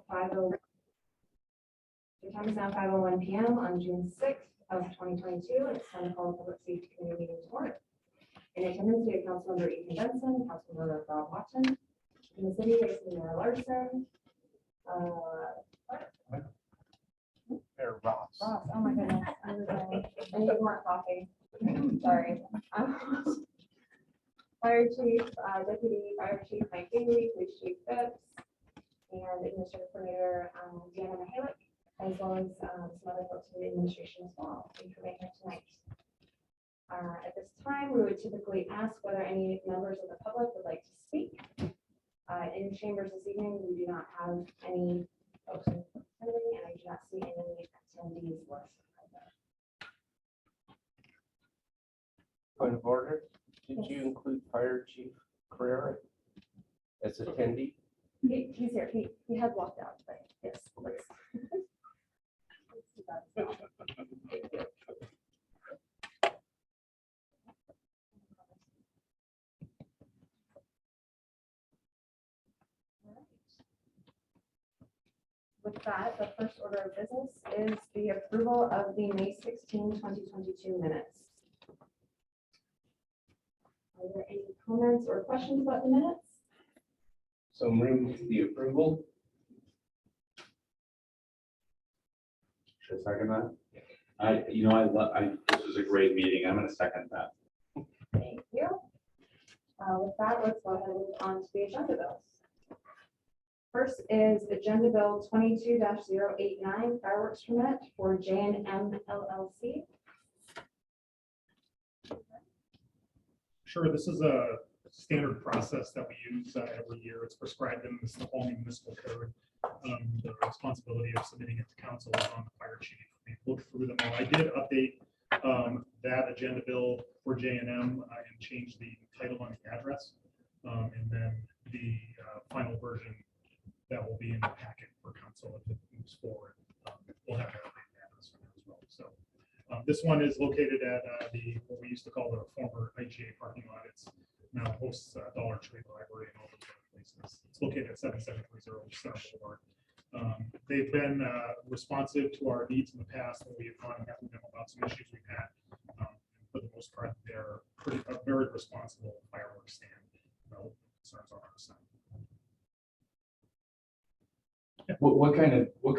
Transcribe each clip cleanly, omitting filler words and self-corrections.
5:00. The time is now 5:01 p.m. on June 6th of 2022, and it's time to call the Public Safety Committee meeting to order. In attendance, we have Councilmember Ethan Benson, Councilmember Rob Watson. In the city, we have Mayor Larson. Mayor Ross. Ross, oh my goodness. I need more coffee. Sorry. Fire Chief, Deputy Fire Chief Mike Bailey, Police Chief Phipps, and Administrative Coordinator Jnmlc, as well as some other folks in the administration as well. Thank you for being here tonight. At this time, we would typically ask whether any members of the public would like to speak. In chambers this evening, we do not have any folks attending, and I do not see any attendees listed either. Point of order. Did you include Fire Chief Carrera as attendee? He's here. He had walked out, but yes, let's. Let's do that as well. Thank you. With that, the first order of business is the approval of the May 16, 2022 minutes. Are there any comments or questions about the minutes? So move the approval. Should I second that? This was a great meeting. I'm going to second that. Thank you. With that, let's go ahead and move on to the agenda bills. First is Agenda Bill 22-089, fireworks permit for Jnmlc. Sure, this is a standard process that we use every year. It's prescribed in the Snoqualmie Municipal Code. The responsibility of submitting it to council is on the fire chief. We looked through them all. I did update that agenda bill for J&M and change the title on the address. And then the final version that will be in the packet for council if it moves forward. We'll have that address for as well. So this one is located at what we used to call the former IGA parking lot. It's now hosts Dollar Tree, Library, and all those other places. It's located at 7730 Center Boulevard. They've been responsive to our needs in the past when we have gone and met with them about some issues we've had. For the most part, they're a very responsible fireworks stand. No concerns on our side. What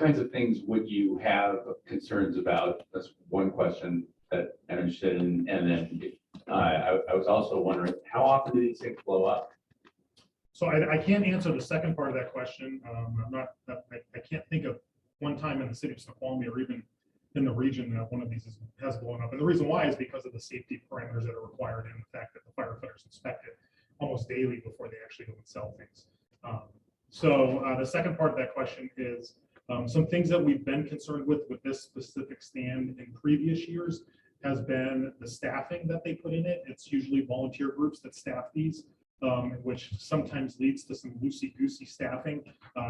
kinds of things would you have concerns about? That's one question that I'm interested in. And then I was also wondering, how often do these things blow up? So I can't answer the second part of that question. I can't think of one time in the city of Snoqualmie or even in the region that one of these has blown up. And the reason why is because of the safety parameters that are required and the fact that the firefighters inspect it almost daily before they actually go and sell things. So the second part of that question is some things that we've been concerned with this specific stand in previous years has been the staffing that they put in it. It's usually volunteer groups that staff these, which sometimes leads to some loosey-goosey staffing.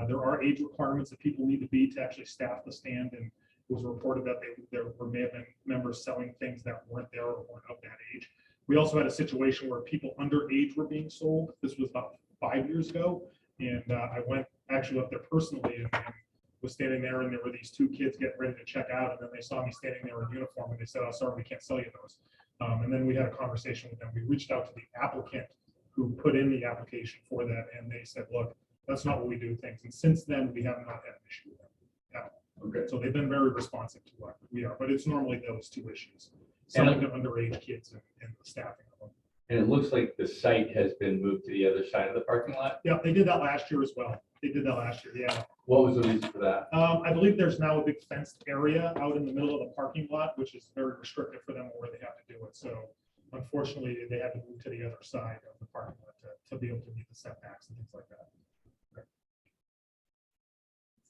There are age requirements that people need to be to actually staff the stand, and it was reported that there may have been members selling things that weren't there or weren't of that age. We also had a situation where people underage were being sold. This was about 5 years ago. And I went actually up there personally and was standing there, and there were these two kids getting ready to check out. And then they saw me standing there in uniform and they said, "Oh, sorry, we can't sell you those." And then we had a conversation with them. We reached out to the applicant who put in the application for that. And they said, "Look, that's not what we do things." And since then, we have not had an issue with them. Yeah. Okay. So they've been very responsive to what we are, but it's normally those two issues. Some of the underage kids and the staffing of them. And it looks like the site has been moved to the other side of the parking lot. Yeah, they did that last year as well. They did that last year, yeah. What was the reason for that? I believe there's now a big fenced area out in the middle of the parking lot, which is very restrictive for them where they have to do it. So unfortunately, they had to move to the other side of the parking lot to be able to meet the setbacks and things like that.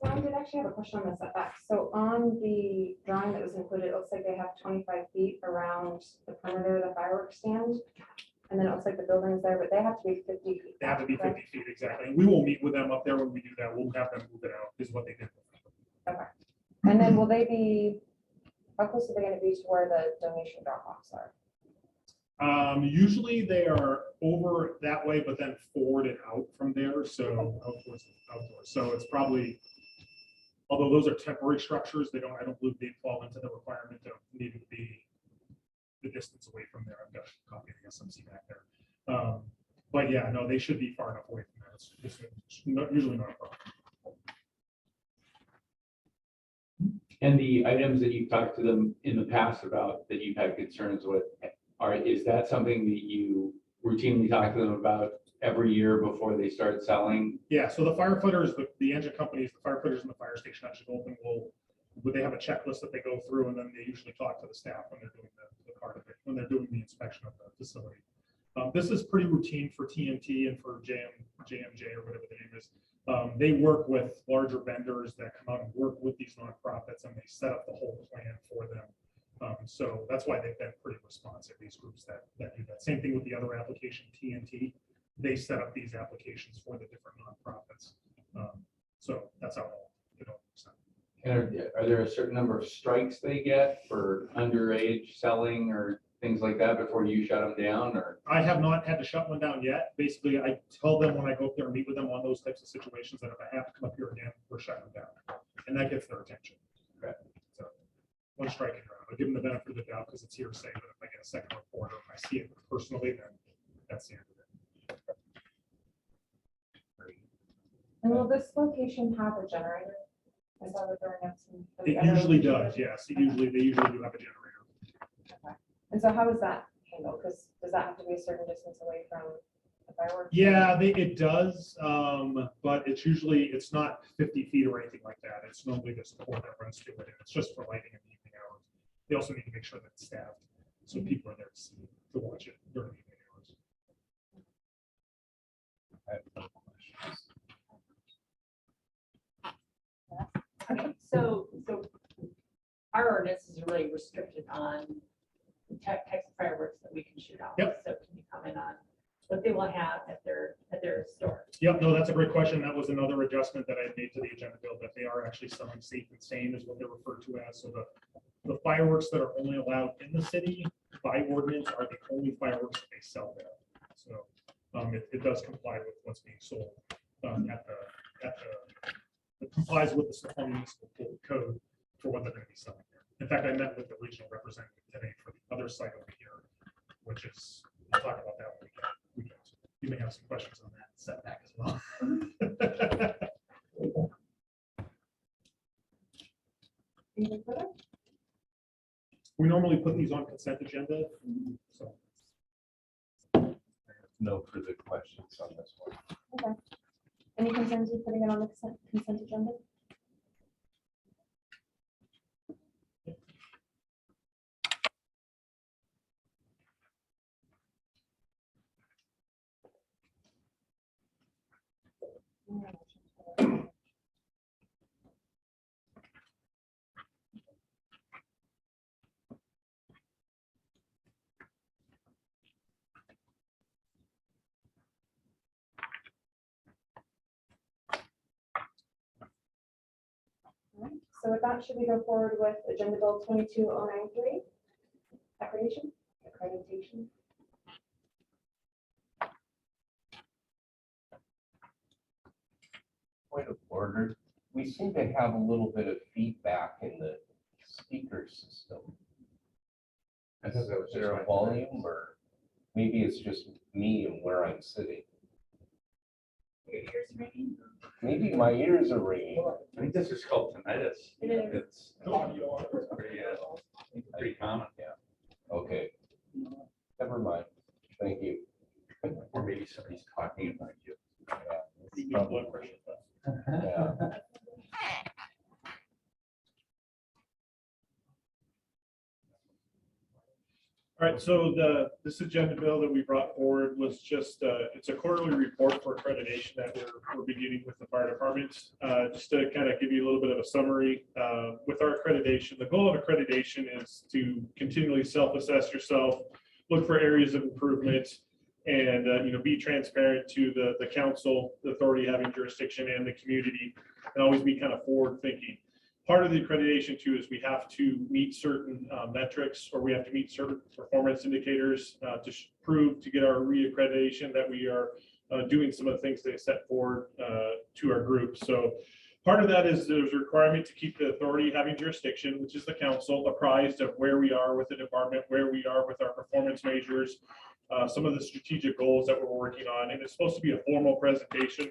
So I did actually have a question on the setbacks. So on the drawing that was included, it looks like they have 25 feet around the perimeter of the fireworks stand. And then it looks like the building's there, but they have to be 50 feet. They have to be 50 feet, exactly. And we will meet with them up there when we do that. We'll have them move it out, is what they did. Okay. And then will they be, how close are they going to be to where the donation drop-offs are? Usually they are over that way, but then forward and out from there. So outdoors. So it's probably Although those are temporary structures, I don't believe they fall into the requirement of needing to be the distance away from there. I've got a copy of the SMC back there. But yeah, no, they should be far enough away from that. It's usually not a problem. And the items that you've talked to them in the past about that you've had concerns with, is that something that you routinely talk to them about every year before they start selling? Yeah, so the firefighters, the engine companies, the firefighters in the fire station actually go open would they have a checklist that they go through, and then they usually talk to the staff when they're doing the part of it, when they're doing the inspection of the facility. This is pretty routine for TNT and for JMJ or whatever the name is. They work with larger vendors that come out and work with these nonprofits, and they set up the whole plan for them. So that's why they've been pretty responsive, these groups that do that. Same thing with the other application, TNT. They set up these applications for the different nonprofits. So that's how it all works out. And are there a certain number of strikes they get for underage selling or things like that before you shut them down? Or I have not had to shut one down yet. Basically, I tell them when I go up there and meet with them on those types of situations that if I have to come up here again, we're shutting them down. And that gets their attention. Okay. So one strike and around. I give them the benefit of the doubt because it's hearsay, but if I get a second report or if I see it personally, then that's the end of it. And will this location have a generator? I saw that there are notes. It usually does, yes. They usually do have a generator. Okay. And so how is that handled? Because does that have to be a certain distance away from the fireworks? Yeah, it does, but it's not 50 feet or anything like that. It's normally just a cord that runs to it, and it's just for lighting in the evening hours. They also need to make sure that it's staffed, so people are there to see, to watch it during the evening hours. I have no questions. Okay, so our ordinance is really restricted on the types of fireworks that we can shoot out. Yep. So can you comment on what they will have at their store? Yep, no, that's a great question. That was another adjustment that I made to the agenda bill, that they are actually selling safe and sane is what they're referred to as. So the fireworks that are only allowed in the city by ordinance are the only fireworks that they sell there. So it does comply with what's being sold it complies with the Snoqualmie Municipal Code for what they're going to be selling there. In fact, I met with the regional representative today for the other site over here, which is, we'll talk about that when we get to it. You may have some questions on that setback as well. Anything further? We normally put these on consent agenda, so. No further questions on this one. Okay. Any concerns with putting it on the consent agenda? So with that, should we go forward with Agenda Bill 22093? Accreditation? Point of order. We seem to have a little bit of feedback in the speaker system. I thought that was Is there a volume, or maybe it's just me and where I'm sitting? Your ears ringing? Maybe my ears are ringing. I think this is called tinnitus. It is. It's pretty common. Yeah. Okay. Never mind. Thank you. Or maybe somebody's talking about you. Yeah. All right, so this agenda bill that we brought forward was just, it's a quarterly report for accreditation that we're beginning with the fire departments. Just to kind of give you a little bit of a summary, with our accreditation, the goal of accreditation is to continually self-assess yourself, look for areas of improvement, and be transparent to the council, the authority having jurisdiction, and the community, and always be kind of forward-thinking. Part of the accreditation too is we have to meet certain metrics, or we have to meet certain performance indicators to prove to get our reaccreditation that we are doing some of the things they set forward to our group. So Part of that is there's a requirement to keep the authority having jurisdiction, which is the council, apprised of where we are with the department, where we are with our performance measures, some of the strategic goals that we're working on, and it's supposed to be a formal presentation.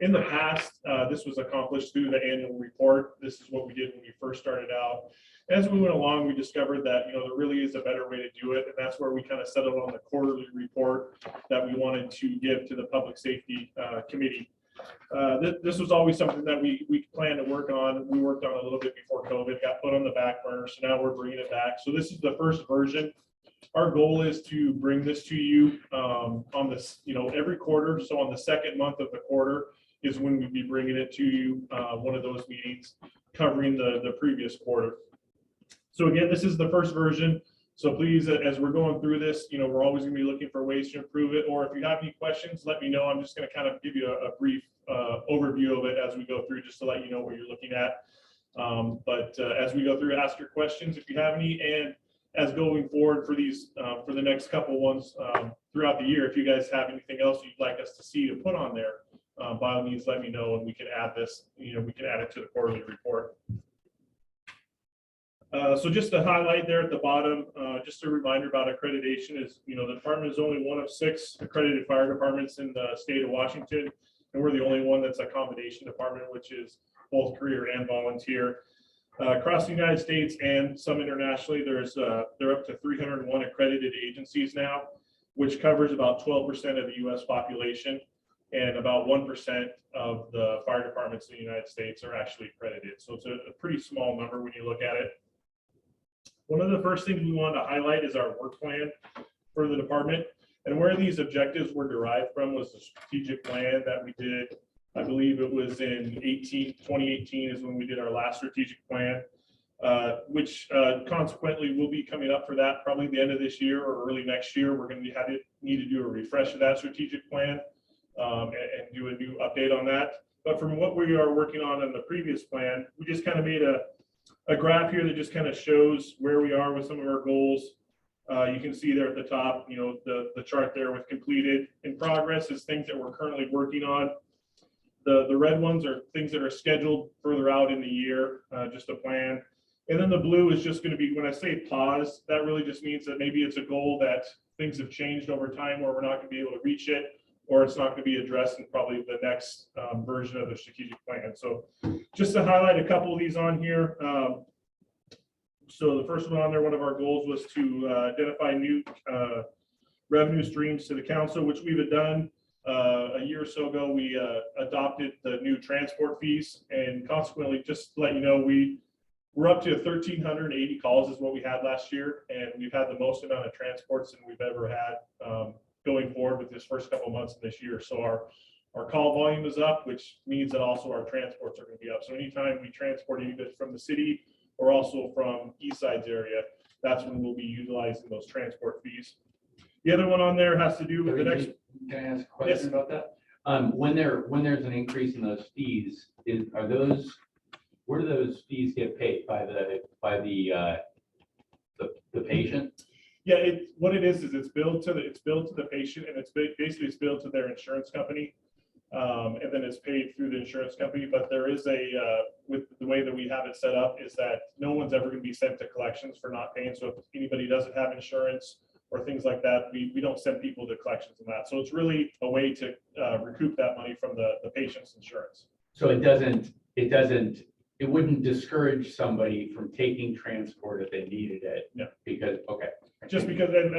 In the past, this was accomplished through the annual report. This is what we did when we first started out. As we went along, we discovered that, there really is a better way to do it, and that's where we kind of settled on the quarterly report that we wanted to give to the Public Safety Committee. This was always something that we planned to work on. We worked on a little bit before COVID, got put on the back burner, so now we're bringing it back. So this is the first version. Our goal is to bring this to you on this, every quarter. So on the second month of the quarter is when we'd be bringing it to you, one of those meetings covering the previous quarter. So again, this is the first version. So please, as we're going through this, we're always going to be looking for ways to improve it. Or if you have any questions, let me know. I'm just going to kind of give you a brief overview of it as we go through, just to let you know what you're looking at. But as we go through, ask your questions if you have any. And as going forward for these, for the next couple ones throughout the year, if you guys have anything else you'd like us to see to put on there, by all means, let me know and we can add this, we can add it to the quarterly report. So just to highlight there at the bottom, just a reminder about accreditation is, the department is only one of 6 accredited fire departments in the state of Washington. And we're the only one that's a combination department, which is both career and volunteer. Across the United States and some internationally, they're up to 301 accredited agencies now, which covers about 12% of the US population. And about 1% of the fire departments in the United States are actually accredited. So it's a pretty small number when you look at it. One of the first things we want to highlight is our work plan for the department. And where these objectives were derived from was the strategic plan that we did. I believe it was in 2018 is when we did our last strategic plan, which consequently will be coming up for that probably the end of this year or early next year. We're going to need to do a refresh of that strategic plan and do a new update on that. But from what we are working on in the previous plan, we just kind of made a graph here that just kind of shows where we are with some of our goals. You can see there at the top, the chart there with completed. In progress is things that we're currently working on. The red ones are things that are scheduled further out in the year, just a plan. And then the blue is just going to be, when I say pause, that really just means that maybe it's a goal that things have changed over time where we're not going to be able to reach it, or it's not going to be addressed in probably the next version of the strategic plan. So just to highlight a couple of these on here. So the first one on there, one of our goals was to identify new revenue streams to the council, which we've done. A year or so ago, we adopted the new transport fees, and consequently, just to let you know, we're up to 1,380 calls is what we had last year, and we've had the most amount of transports than we've ever had going forward with this first couple of months of this year. So our call volume is up, which means that also our transports are going to be up. So anytime we transport either from the city or also from East Side's area, that's when we'll be utilizing those transport fees. The other one on there has to do with the next. Can I ask a question about that? When there's an increase in those fees, where do those fees get paid by the patient? Yeah, what it is it's billed to the patient, and it's billed to their insurance company, and then it's paid through the insurance company. But there is with the way that we have it set up is that no one's ever going to be sent to collections for not paying. So if anybody doesn't have insurance or things like that, we don't send people to collections on that. So it's really a way to recoup that money from the patient's insurance. So it wouldn't discourage somebody from taking transport if they needed it. No. Because, okay. Just because, and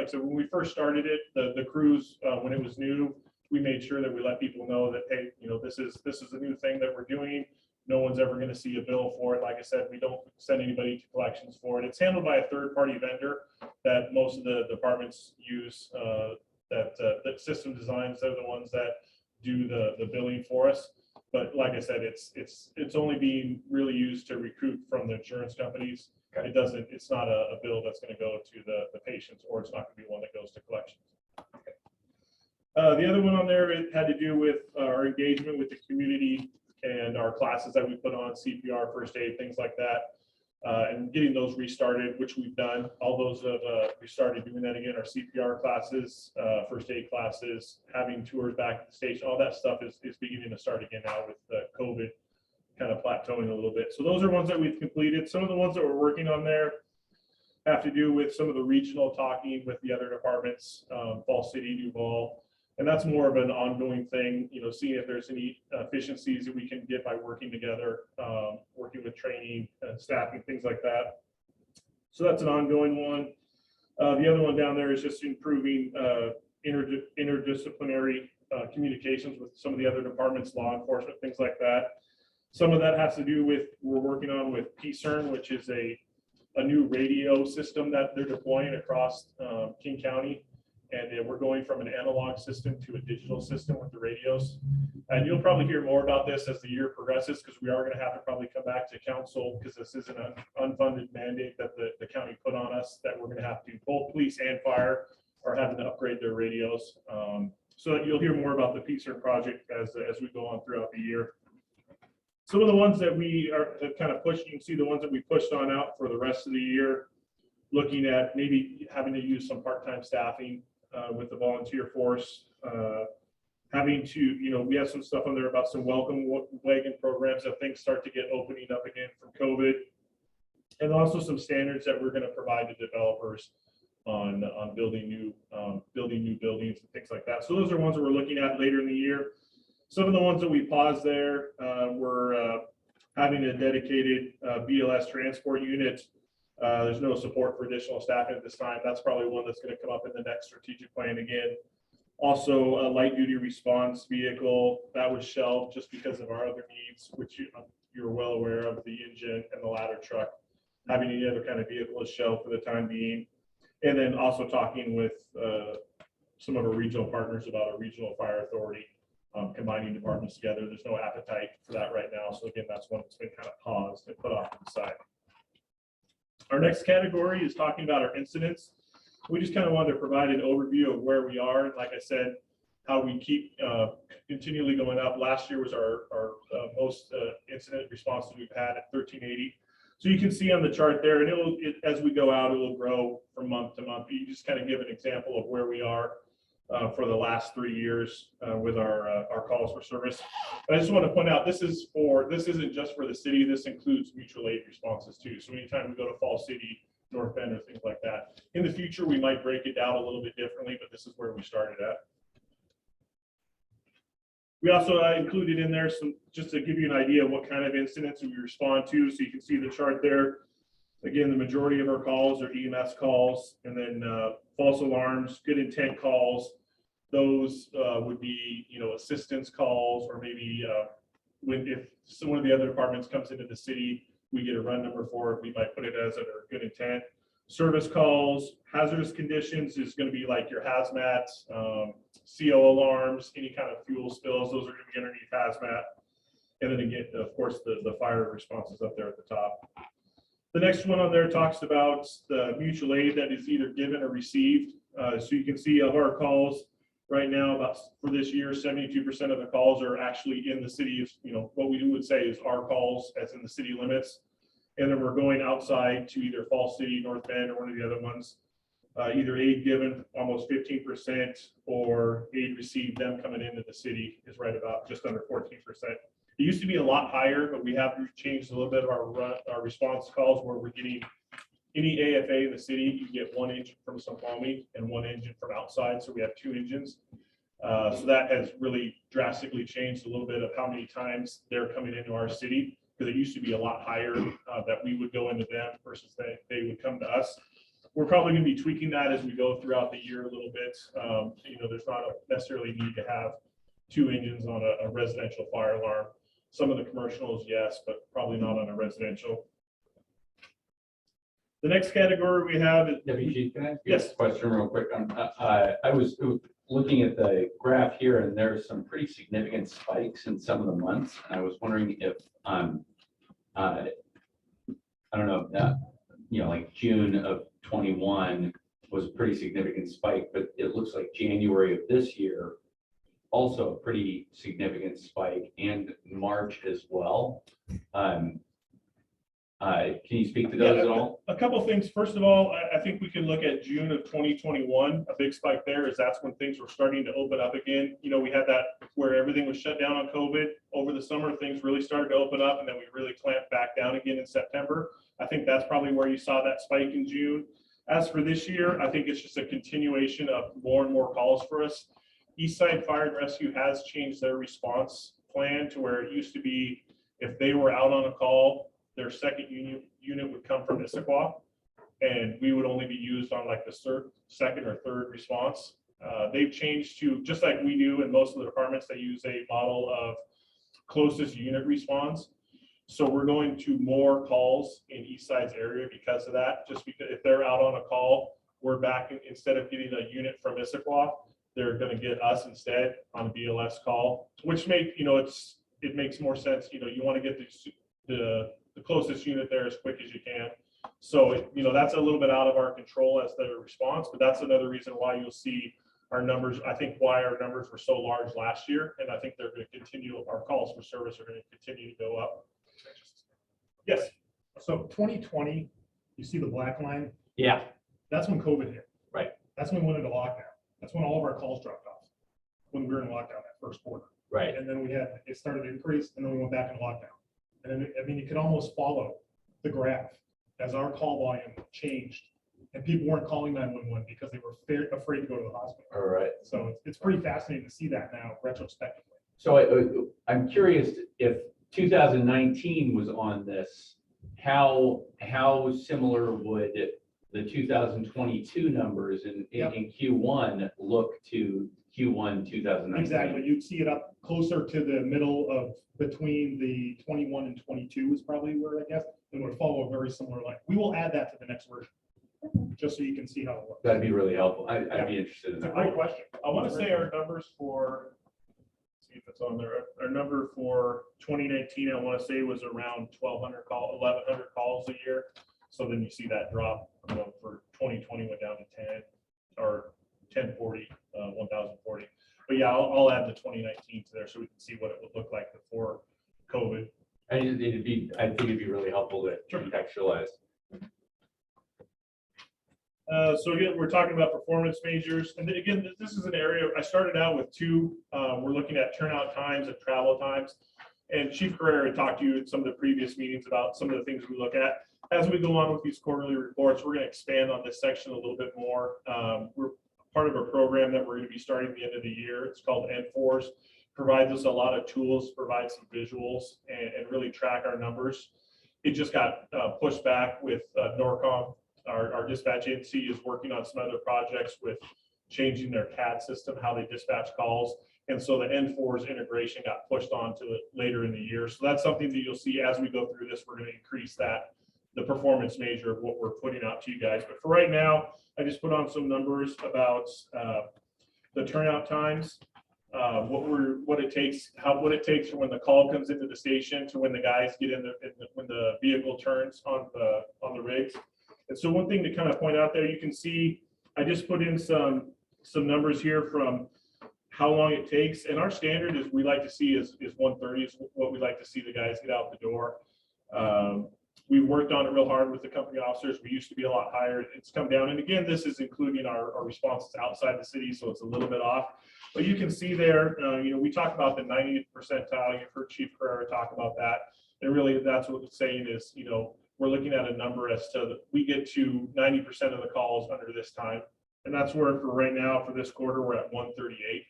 so when we first started it, the cruise, when it was new, we made sure that we let people know that, hey, this is a new thing that we're doing. No one's ever going to see a bill for it. Like I said, we don't send anybody to collections for it. It's handled by a third-party vendor that most of the departments use. That System Designs, they're the ones that do the billing for us. But like I said, it's only being really used to recoup from the insurance companies. Okay. It's not a bill that's going to go to the patients, or it's not going to be one that goes to collections. Okay. The other one on there, it had to do with our engagement with the community and our classes that we put on, CPR, first aid, things like that, and getting those restarted, which we've done. All those we started doing that again. Our CPR classes, first aid classes, having tours back at the station, all that stuff is beginning to start again now with COVID kind of plateauing a little bit. So those are ones that we've completed. Some of the ones that we're working on there have to do with some of the regional talking with the other departments, Fall City, Duval. And that's more of an ongoing thing, seeing if there's any efficiencies that we can get by working together, working with training, staffing, things like that. So that's an ongoing one. The other one down there is just improving interdisciplinary communications with some of the other departments, law enforcement, things like that. Some of that has to do with, we're working on with PCERN, which is a new radio system that they're deploying across King County. And we're going from an analog system to a digital system with the radios. And you'll probably hear more about this as the year progresses, because we are going to have to probably come back to council, because this is an unfunded mandate that the county put on us, that we're going to have to, both police and fire are having to upgrade their radios. So you'll hear more about the PCERN project as we go on throughout the year. Some of the ones that we have kind of pushed, you can see the ones that we pushed on out for the rest of the year, looking at maybe having to use some part-time staffing with the volunteer force, having to, we have some stuff on there about some welcome wagon programs that things start to get opening up again from COVID, and also some standards that we're going to provide to developers on building new buildings and things like that. So those are ones that we're looking at later in the year. Some of the ones that we paused there, we're having a dedicated BLS transport unit. There's no support for additional staffing at this time. That's probably one that's going to come up in the next strategic plan again. Also, a light duty response vehicle that was shelved just because of our other needs, which you're well aware of, the engine and the ladder truck. Having any other kind of vehicle is shelved for the time being. And then also talking with some of our regional partners about a regional fire authority, combining departments together. There's no appetite for that right now. So again, that's one that's been kind of paused and put off to the side. Our next category is talking about our incidents. We just kind of wanted to provide an overview of where we are. And like I said, how we keep continually going up. Last year was our most incident responses we've had at 1380. So you can see on the chart there, and as we go out, it will grow from month to month. You just kind of give an example of where we are for the last 3 years with our calls for service. But I just want to point out, this isn't just for the city. This includes mutual aid responses too. So anytime we go to Fall City, North Bend, or things like that. In the future, we might break it down a little bit differently, but this is where we started at. We also included in there some, just to give you an idea of what kind of incidents we respond to. So you can see the chart there. Again, the majority of our calls are EMS calls, and then false alarms, good intent calls. Those would be, assistance calls, or maybe if one of the other departments comes into the city, we get a run number for it. We might put it as a good intent. Service calls, hazardous conditions is going to be like your hazmat, CO alarms, any kind of fuel spills. Those are going to be underneath hazmat. And then again, of course, the fire responses up there at the top. The next one on there talks about the mutual aid that is either given or received. So you can see of our calls right now, about for this year, 72% of the calls are actually in the city. What we would say is our calls, as in the city limits. And then we're going outside to either Fall City, North Bend, or one of the other ones. Either aid given, almost 15%, or aid received, them coming into the city is right about just under 14%. It used to be a lot higher, but we have changed a little bit of our response calls, where we're getting any AFA in the city, you get one engine from Snoqualmie and one engine from outside. So we have 2 engines. So that has really drastically changed a little bit of how many times they're coming into our city, because it used to be a lot higher that we would go into them versus they would come to us. We're probably going to be tweaking that as we go throughout the year a little bit. There's not necessarily need to have 2 engines on a residential fire alarm. Some of the commercials, yes, but probably not on a residential. The next category we have is WG, can I ask you Yes. a question real quick? I was looking at the graph here, and there's some pretty significant spikes in some of the months. And I was wondering if, I don't know, like June of 21 was a pretty significant spike, but it looks like January of this year, also a pretty significant spike, and March as well. Can you speak to those Yeah, at all? A couple things. First of all, I think we can look at June of 2021. A big spike there is that's when things were starting to open up again. You know, we had that where everything was shut down on COVID. Over the summer, things really started to open up, and then we really clamped back down again in September. I think that's probably where you saw that spike in June. As for this year, I think it's just a continuation of more and more calls for us. Eastside Fire and Rescue has changed their response plan to where it used to be if they were out on a call, their second unit would come from Issaquah, and we would only be used on like the second or third response. They've changed to, just like we do in most of the departments, they use a model of closest unit response. So we're going to more calls in Eastside's area because of that. Just because if they're out on a call, we're back, instead of getting a unit from Issaquah, they're going to get us instead on a BLS call, which it makes more sense. You know, you want to get the closest unit there as quick as you can. So, that's a little bit out of our control as the response, but that's another reason why you'll see our numbers. I think why our numbers were so large last year, and I think they're going to continue, our calls for service are going to continue to go up. Yes. So 2020, you see the black line, Yeah, that's when COVID hit. Right. That's when we went into lockdown. That's when all of our calls dropped off, when we were in lockdown that first quarter. right. And then it started to increase, and then we went back into lockdown. And then, I mean, you could almost follow the graph as our call volume changed, and people weren't calling 911 because they were afraid to go to the hospital. All right. So it's pretty fascinating to see that now retrospectively. So I'm curious if 2019 was on this, how similar would the 2022 numbers in Q1 look to Q1 2019? Exactly. You'd see it up closer to the middle of between the 21 and 22 is probably where, I guess, it would follow a very similar line. We will add that to the next version, just so you can see how it works. That'd be really helpful. I'd be interested in It's a that. great question. I want to say our numbers for, see if it's on there. Our number for 2019, I want to say was around 1,200 calls a year. So then you see that drop, for 2020 went down to 10 or 1040, 1,040. But yeah, I'll add the 2019 to there so we can see what it would look like before COVID. I think it'd be really helpful to contextualize. So again, we're talking about performance measures. And then again, this is an area, I started out with two. We're looking at turnout times and travel times. And Chief Carrera talked to you in some of the previous meetings about some of the things we look at. As we go on with these quarterly reports, we're going to expand on this section a little bit more. We're part of a program that we're going to be starting at the end of the year. It's called NForce. Provides us a lot of tools, provides some visuals, and really track our numbers. It just got pushed back with NORCOM. Our dispatch agency is working on some other projects with changing their CAD system, how they dispatch calls. And so the NForce integration got pushed on to it later in the year. So that's something that you'll see as we go through this. We're going to increase the performance measure of what we're putting out to you guys. But for right now, I just put on some numbers about the turnout times, what it takes from when the call comes into the station to when the guys get in when the vehicle turns on the rigs. And so one thing to kind of point out there, you can see I just put in some numbers here from how long it takes. And our standard is we like to see is 1:30 is what we like to see the guys get out the door. We worked on it real hard with the company officers. We used to be a lot higher. It's come down. And again, this is including our responses outside the city, so it's a little bit off. But you can see there, we talk about the 90th percentile. You've heard Chief Carrera talk about that. And really, that's what it's saying is, we're looking at a number as to we get to 90% of the calls under this time. And that's where for right now, for this quarter, we're at 138.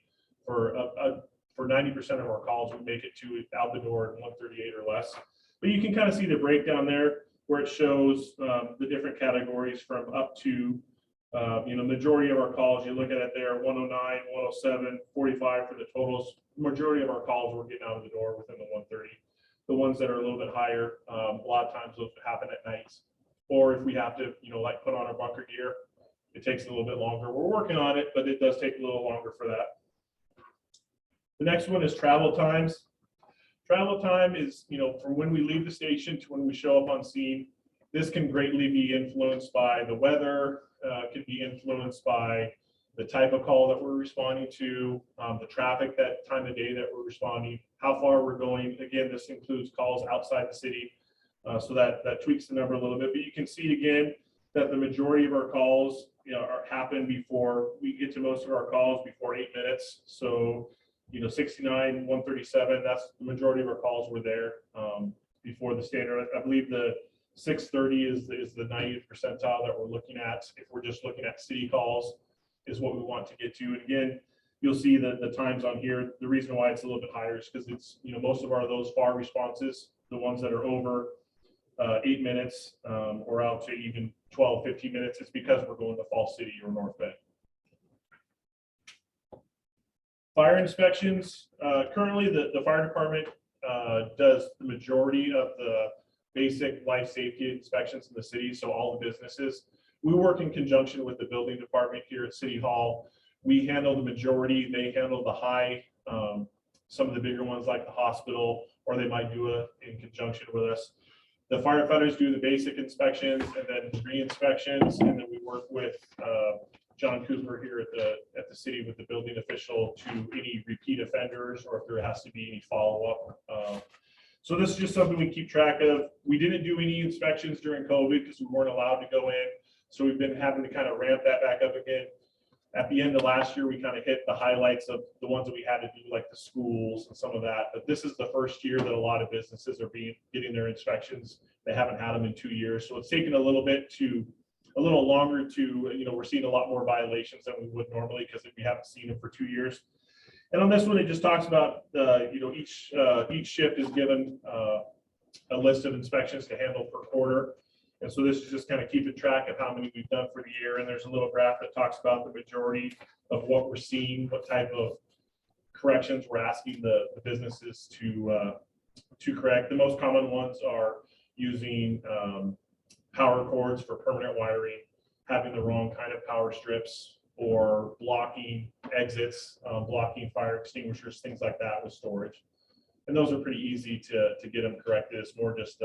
For 90% of our calls, we make it to out the door at 138 or less. But you can kind of see the breakdown there where it shows the different categories from up to, majority of our calls, you look at it there, 109, 107, 45 for the totals. Majority of our calls we're getting out of the door within the 130. The ones that are a little bit higher, a lot of times those happen at nights. Or if we have to, like put on our bunker gear, it takes a little bit longer. We're working on it, but it does take a little longer for that. The next one is travel times. Travel time is, from when we leave the station to when we show up on scene. This can greatly be influenced by the weather, can be influenced by the type of call that we're responding to, the traffic that time of day that we're responding, how far we're going. Again, this includes calls outside the city. So that tweaks the number a little bit, but you can see again that the majority of our calls, happen before we get to most of our calls before 8 minutes. So, 69, 137, that's the majority of our calls were there before the standard. I believe the 630 is the 90th percentile that we're looking at. If we're just looking at city calls is what we want to get to. And again, you'll see that the times on here, the reason why it's a little bit higher is because it's, most of those FAR responses, the ones that are over 8 minutes or out to even 12, 15 minutes, it's because we're going to Falls City or North Bend. Fire inspections, currently the fire department does the majority of the basic life safety inspections in the city, so all the businesses. We work in conjunction with the building department here at City Hall. We handle the majority, they handle the high, some of the bigger ones like the hospital, or they might do it in conjunction with us. The firefighters do the basic inspections and then re-inspections, and then we work with John Cooper here at the city with the building official to any repeat offenders or if there has to be any follow-up. So this is just something we keep track of. We didn't do any inspections during COVID because we weren't allowed to go in. So we've been having to kind of ramp that back up again. At the end of last year, we kind of hit the highlights of the ones that we had to do, like the schools and some of that. But this is the first year that a lot of businesses are getting their inspections. They haven't had them in 2 years. So it's taken a little longer to, we're seeing a lot more violations than we would normally because we haven't seen them for 2 years. And on this one, it just talks about, each shift is given a list of inspections to handle per quarter. And so this is just kind of keeping track of how many we've done for the year. And there's a little graph that talks about the majority of what we're seeing, what type of corrections we're asking the businesses to correct. The most common ones are using power cords for permanent wiring, having the wrong kind of power strips, or blocking exits, blocking fire extinguishers, things like that with storage. And those are pretty easy to get them corrected. It's more just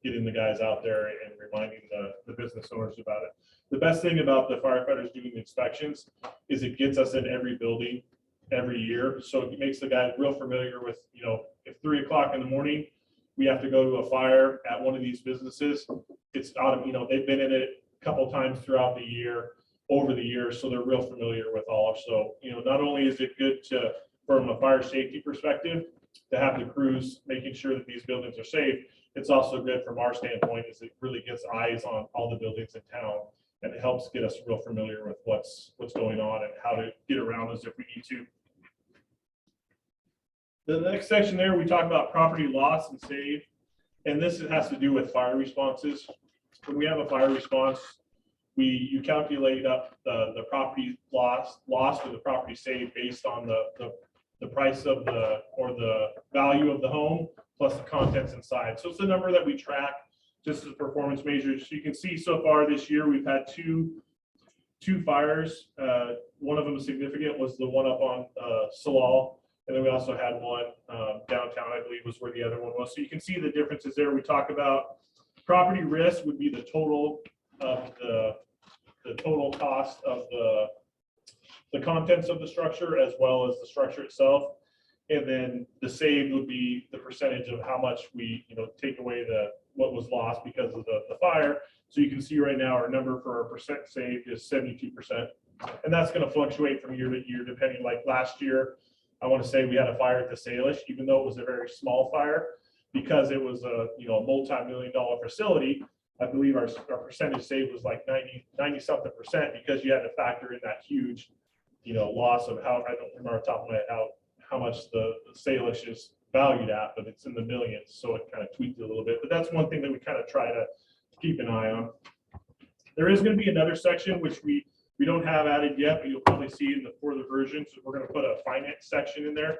getting the guys out there and reminding the business owners about it. The best thing about the firefighters doing the inspections is it gets us in every building every year. So it makes the guys real familiar with, if 3 o'clock in the morning, we have to go to a fire at one of these businesses, it's out of, they've been in it a couple times throughout the year, over the years, so they're real familiar with all. So, not only is it good from a fire safety perspective, to have the crews making sure that these buildings are safe, it's also good from our standpoint, is it really gets eyes on all the buildings in town, and it helps get us real familiar with what's going on and how to get around us if we need to. The next section there, we talk about property loss and save, and this has to do with fire responses. When we have a fire response, you calculate up the property loss or the property saved based on the price of the value of the home plus the contents inside. So it's a number that we track just as performance measures. So you can see so far this year we've had two fires. One of them significant was the one up on Salal, and then we also had one downtown, I believe was where the other one was. So you can see the differences there. We talk about property risk would be the total of the total cost of the contents of the structure as well as the structure itself. And then the saved would be the percentage of how much we, take away what was lost because of the fire. So you can see right now our number for our percent saved is 72%. And that's going to fluctuate from year to year, depending. Like last year, I want to say we had a fire at the Salish, even though it was a very small fire, because it was a multi-million-dollar facility. I believe our percentage saved was like 90-something percent, because you had to factor in that huge, loss of how, I don't remember off the top of my head how much the Salish is valued at, but it's in the millions. So it kind of tweaked it a little bit, but that's one thing that we kind of try to keep an eye on. There is going to be another section, which we don't have added yet, but you'll probably see in the further version. So we're going to put a finance section in there.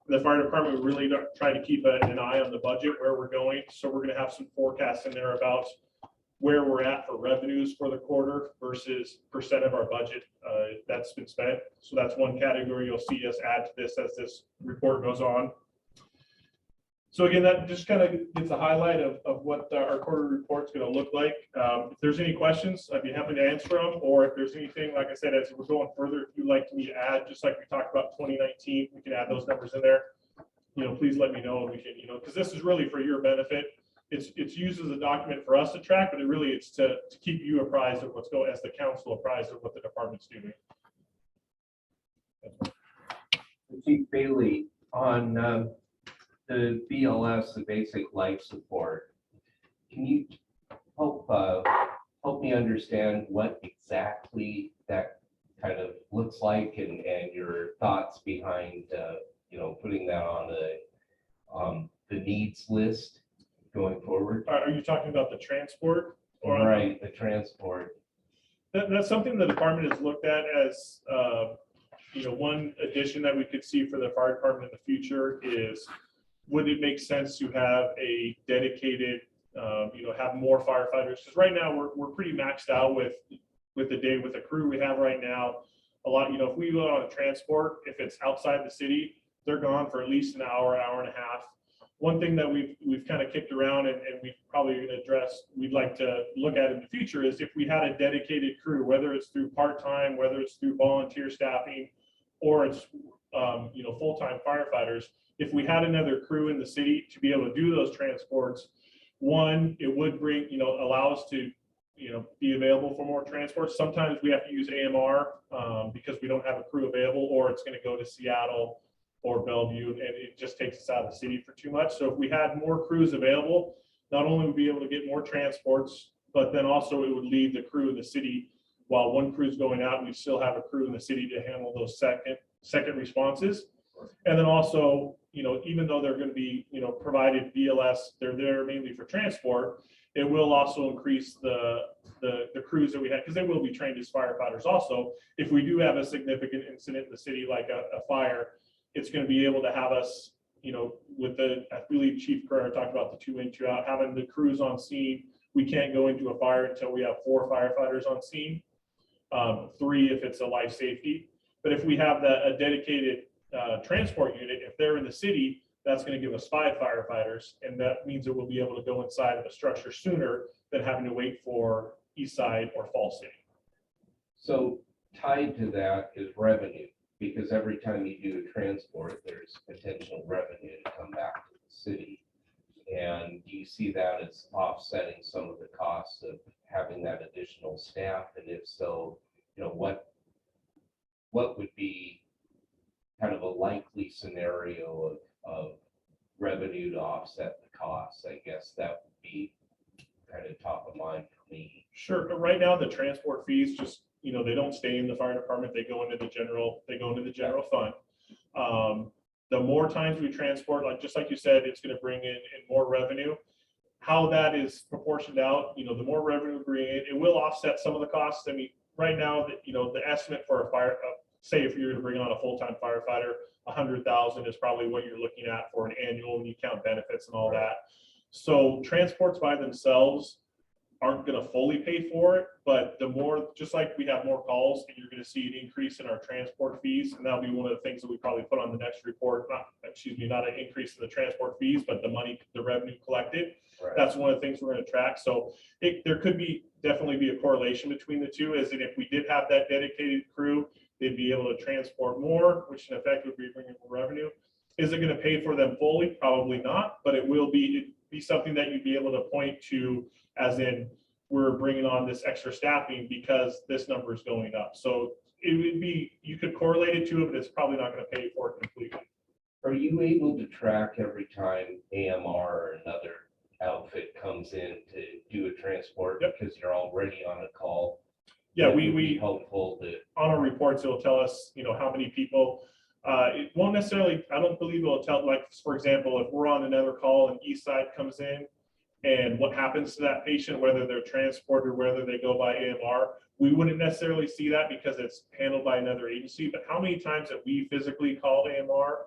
The fire department will really try to keep an eye on the budget, where we're going. So we're going to have some forecasts in there about where we're at for revenues for the quarter versus percent of our budget that's been spent. So that's one category you'll see us add to this as this report goes on. So again, that just kind of gets a highlight of what our quarterly report is going to look like. If there's any questions, I'd be happy to answer them. Or if there's anything, like I said, as we're going further, if you'd like me to add, just like we talked about 2019, we can add those numbers in there. Please let me know, and we can, because this is really for your benefit. it's used as a document for us to track, but it really it's to keep you apprised of what's going, as the council apprised of what the department's doing. Chief Bailey, on the BLS, the basic life support, can you help me understand what exactly that kind of looks like and your thoughts behind, putting that on the needs list going forward? Are you talking about the transport? Or Right, the transport. That's something the department has looked at as, one addition that we could see for the fire department in the future is, would it make sense to have a dedicated, have more firefighters? Because right now we're pretty maxed out with the crew we have right now. A lot, if we go on a transport, if it's outside the city, they're gone for at least an hour, hour and a half. One thing that we've kind of kicked around and we've probably going to address, we'd like to look at in the future is if we had a dedicated crew, whether it's through part-time, whether it's through volunteer staffing, or it's, full-time firefighters, if we had another crew in the city to be able to do those transports, one, it would bring, allow us to, be available for more transports. Sometimes we have to use AMR because we don't have a crew available, or it's going to go to Seattle or Bellevue, and it just takes us out of the city for too much. So if we had more crews available, not only would we be able to get more transports, but then also it would leave the crew in the city. While one crew is going out, we still have a crew in the city to handle those second responses. And then also, even though they're going to be, provided BLS, they're there mainly for transport. It will also increase the crews that we have, because they will be trained as firefighters also. If we do have a significant incident in the city, like a fire, it's going to be able to have us, with I believe Chief Carrera talked about the 2 in, 2 out, having the crews on scene. We can't go into a fire until we have 4 firefighters on scene, 3 if it's a life safety. But if we have a dedicated transport unit, if they're in the city, that's going to give us 5 firefighters, and that means that we'll be able to go inside of the structure sooner than having to wait for East Side or Fall City. So tied to that is revenue, because every time you do a transport, there's potential revenue to come back to the city. And do you see that as offsetting some of the costs of having that additional staff? And if so, what would be kind of a likely scenario of revenue to offset the costs? I guess that would be kind of top of mind for me. Sure. But right now, the transport fees just, they don't stay in the fire department. They go into the general fund. The more times we transport, just like you said, it's going to bring in more revenue. How that is proportioned out, the more revenue we bring in, it will offset some of the costs. I mean, right now, the estimate for a fire, say if you're going to bring on a full-time firefighter, 100,000 is probably what you're looking at for an annual, and you count benefits and all that. So transports by themselves aren't going to fully pay for it, but the more, just like we have more calls, and you're going to see an increase in our transport fees, and that'll be one of the things that we probably put on the next report. Not an increase in the transport fees, but the revenue collected. Right. That's one of the things we're going to track. So there could definitely be a correlation between the two, as in if we did have that dedicated crew, they'd be able to transport more, which in effect would be bringing more revenue. Is it going to pay for them fully? Probably not, but it will be something that you'd be able to point to, as in we're bringing on this extra staffing because this number is going up. So it would be, you could correlate it to it, but it's probably not going to pay for it completely. Are you able to track every time AMR or another outfit comes in to do a transport? Yep. Because you're already on a call? Yeah, That would be we helpful to. on our reports, it'll tell us, how many people. It won't necessarily, I don't believe it'll tell, like, for example, if we're on another call and East Side comes in and what happens to that patient, whether they're transported or whether they go by AMR, we wouldn't necessarily see that because it's handled by another agency. But how many times have we physically called AMR,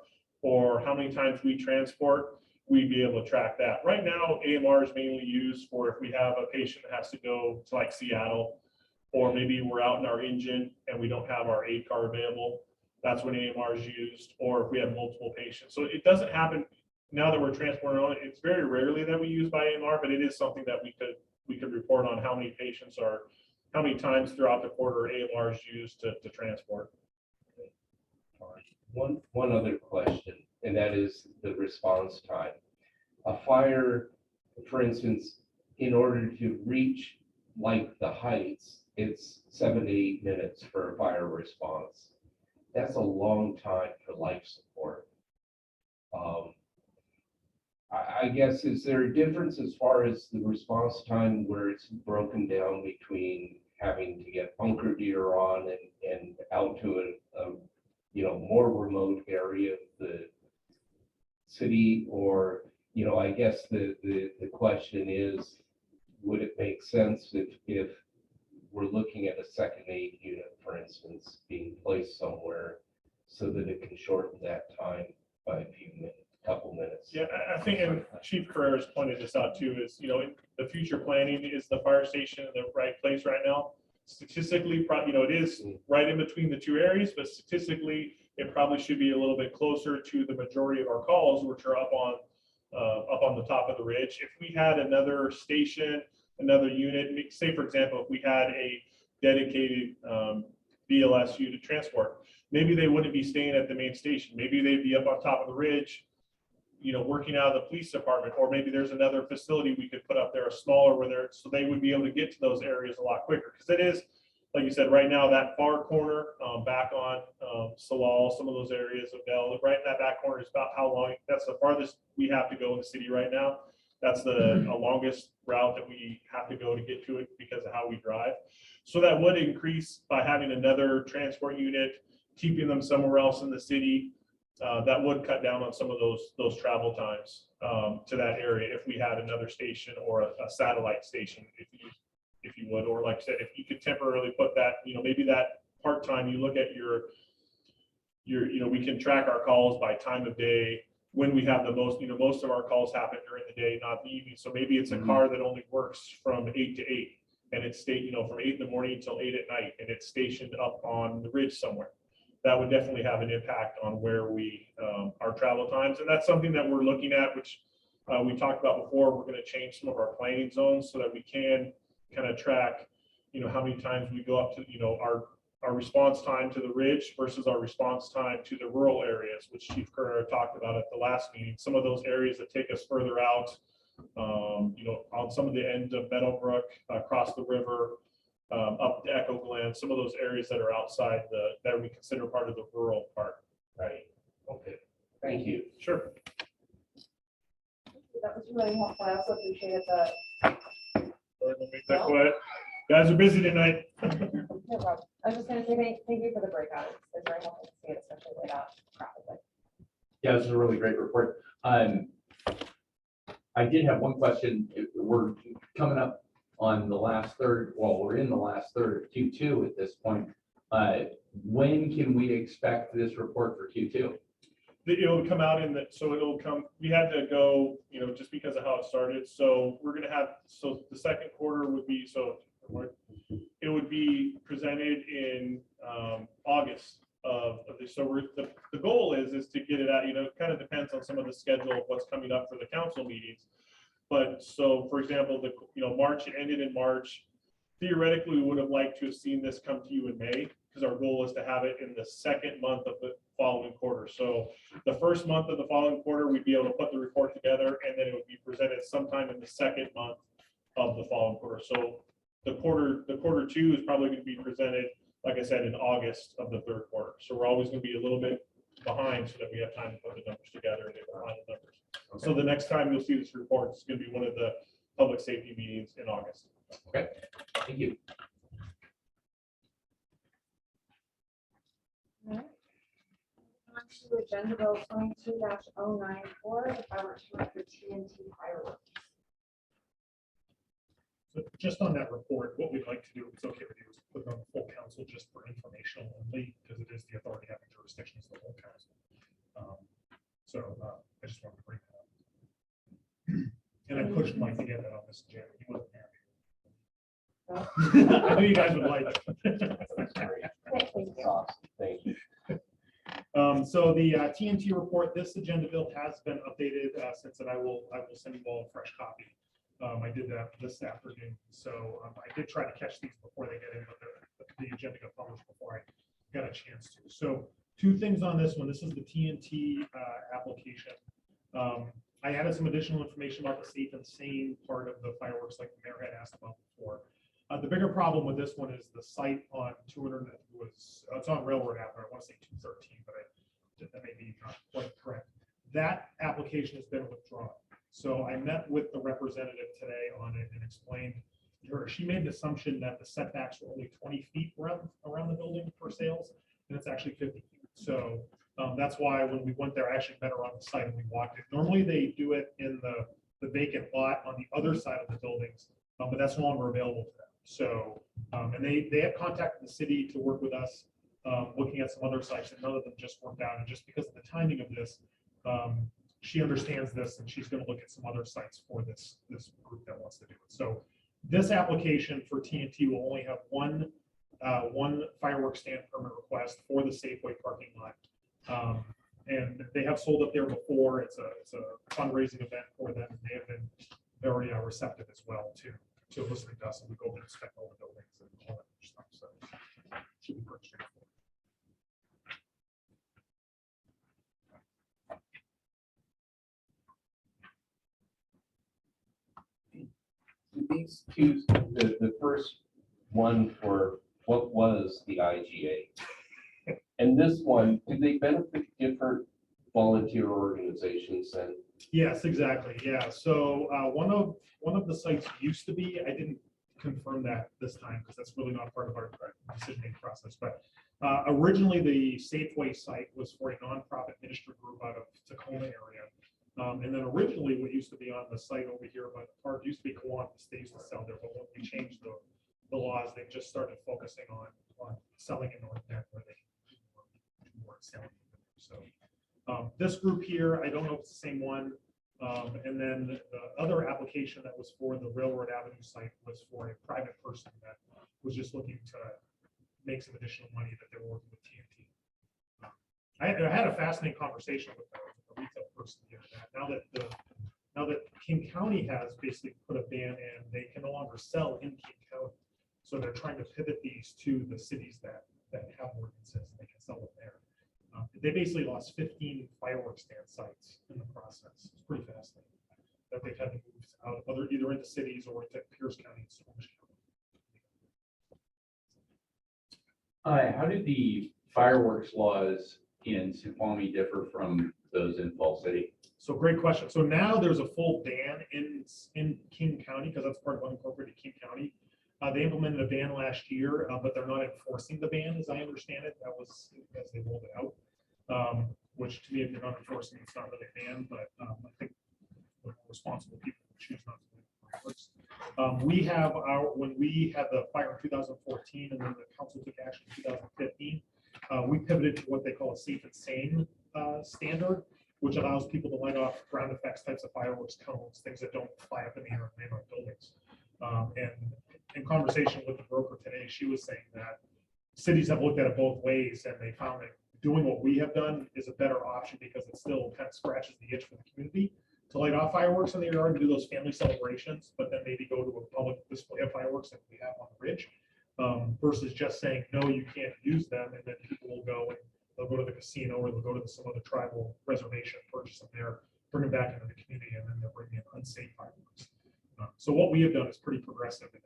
or how many times we transport, we'd be able to track that. Right now, AMR is mainly used for if we have a patient that has to go to like Seattle, or maybe we're out in our engine and we don't have our aid car available. That's when AMR is used, or if we have multiple patients. So it doesn't happen now that we're transporting on. It's very rarely that we use by AMR, but it is something that we could report on how many patients are, how many times throughout the quarter AMR is used to transport. One other question, and that is the response time. A fire for instance, in order to reach like the heights, it's 7 to 8 minutes for a fire response. That's a long time for life support. I guess, is there a difference as far as the response time where it's broken down between having to get bunker gear on and out to a more remote area of the city? Or, I guess the question is, would it make sense if we're looking at a second aid unit, for instance, being placed somewhere so that it can shorten that time by couple minutes? Yeah, I think, and Chief Carrera's pointed this out too, is, in the future planning, is the fire station in the right place right now? Statistically, it is right in between the two areas, but statistically, it probably should be a little bit closer to the majority of our calls, which are up on the top of the ridge. If we had another station, another unit, say for example, if we had a dedicated BLS unit transport, maybe they wouldn't be staying at the main station. Maybe they'd be up on top of the ridge, working out of the police department, or maybe there's another facility we could put up there, a smaller, so they would be able to get to those areas a lot quicker. Because it is, like you said, right now, that far corner back on Salal, some of those areas of Dell, right in that back corner is about how long, that's the farthest we have to go in the city right now. That's the longest route that we have to go to get to it because of how we drive. So that would increase by having another transport unit, keeping them somewhere else in the city. That would cut down on some of those travel times to that area if we had another station or a satellite station, if you would, or like I said, if you could temporarily put that, maybe that part-time, you look at your, we can track our calls by time of day when we have the most, most of our calls happen during the day, not the evening. So maybe it's a car that only works from 8 to 8 and it's from 8 in the morning until 8 at night, and it's stationed up on the ridge somewhere. That would definitely have an impact on where we our travel times. And that's something that we're looking at, which we talked about before. We're going to change some of our planning zones so that we can kind of track, how many times we go up to, our response time to the ridge versus our response time to the rural areas, which Chief Carrera talked about at the last meeting. Some of those areas that take us further out, on some of the end of Meadowbrook, across the river, up to Echo Glen, some of those areas that are outside that we consider part of the rural part. Right. Okay. Thank you. Sure. That was really helpful. I also appreciated the. Sorry, don't make that quiet. Guys are busy tonight. No problem. I was just going to say thank you for the breakout. It's very helpful to see it, especially laid out graphically. Yeah, this is a really great report. I did have one question. We're coming up on the last third, well, we're in the last third of Q2 at this point. When can we expect this report for Q2? It'll come out it'll come, we had to go, just because of how it started. So we're going to have, the second quarter would be, it would be presented in August of this. So the goal is to get it out, it kind of depends on some of the schedule of what's coming up for the council meetings. But so, for example, March, it ended in March. Theoretically, we would have liked to have seen this come to you in May, because our goal is to have it in the second month of the following quarter. So the first month of the following quarter, we'd be able to put the report together, and then it would be presented sometime in the second month of the following quarter. So the quarter two is probably going to be presented, like I said, in August of the third quarter. So we're always going to be a little bit behind so that we have time to put the numbers together and get the final numbers. Okay. So the next time you'll see this report, it's going to be one of the public safety meetings in August. Okay, thank you. All right. On to Agenda Bill 22-094, the fireworks permit for TNT fireworks. So just on that report, what we'd like to do, if it's okay with you, is put it on the full council just for informational only, because it is the authority having jurisdiction as the whole council. I just wanted to bring that up. And I pushed Mike to get that on this agenda. He wasn't happy. I knew you guys would like it. Thank you. Awesome. Thank you. So the TNT report, this agenda bill has been updated since then. I will send you all a fresh copy. I did that this afternoon. So I did try to catch these before they get in, but the agenda got published before I got a chance to. So two things on this one. This is the TNT application. I added some additional information about the safe and sane part of the fireworks, like the mayor had asked about before. The bigger problem with this one is the site on 200 it's on Railroad Avenue. I want to say 213, but that may be not quite correct. That application has been withdrawn. So I met with the representative today on it and explained to her. She made an assumption that the setbacks were only 20 feet around the building for sales, and it's actually 50 feet. So that's why when we went there, I actually met her on the site and we walked it. Normally they do it in the vacant lot on the other side of the buildings, but that's no longer available to them. So, and they have contacted the city to work with us, looking at some other sites, and none of them just worked out. And just because of the timing of this, she understands this, and she's going to look at some other sites for this group that wants to do it. So this application for TNT will only have one fireworks stand permit request for the Safeway parking lot. And they have sold up there before. It's a fundraising event for them, and they have been very receptive as well to listening to us, and we go and inspect all the buildings and all that stuff. So should be pretty straightforward. These two, the first one for what was the IGA, and this one, do they benefit different volunteer organizations then? Yes, exactly. Yeah. So one of the sites used to be, I didn't confirm that this time because that's really not part of our decision-making process. But originally the Safeway site was for a nonprofit ministry group out of Tacoma area. And then originally what used to be on the site over here by the park used to be Kiwanis. They used to sell there, but when we changed the laws, they just started focusing on selling in North Bend where they weren't selling. So this group here, I don't know if it's the same one. And then the other application that was for the Railroad Avenue site was for a private person that was just looking to make some additional money that they were working with TNT. I had a fascinating conversation with a retail person the other day. Now that King County has basically put a ban in, they can no longer sell in King County. So they're trying to pivot these to the cities that have ordinances and they can sell it there. They basically lost 15 fireworks stand sites in the process. It's pretty fascinating that they've had to move out either into cities or into Pierce County and Snoqualmie County. How did the fireworks laws in Snoqualmie differ from those in Fall City? So great question. So now there's a full ban in King County because that's part of unincorporated King County. They implemented a ban last year, but they're not enforcing the ban, as I understand it. That was as they rolled it out, which to me, if they're not enforcing, it's not really a ban. But I think the responsible people choose not to do fireworks. We have when we had the fire in 2014, and then the council took action in 2015. We pivoted to what they call a safe and sane standard, which allows people to light off ground effects types of fireworks, cones, things that don't fly up in the air and land on buildings. And in conversation with the broker today, she was saying that cities have looked at it both ways, and they found that doing what we have done is a better option because it still kind of scratches the itch for the community to light off fireworks in the yard and do those family celebrations, but then maybe go to a public display of fireworks like we have on the ridge, versus just saying, no, you can't use them. And then people will go and they'll go to the casino or they'll go to some other tribal reservation, purchase them there, bring them back into the community, and then they'll bring in unsafe fireworks. So what we have done is pretty progressive, and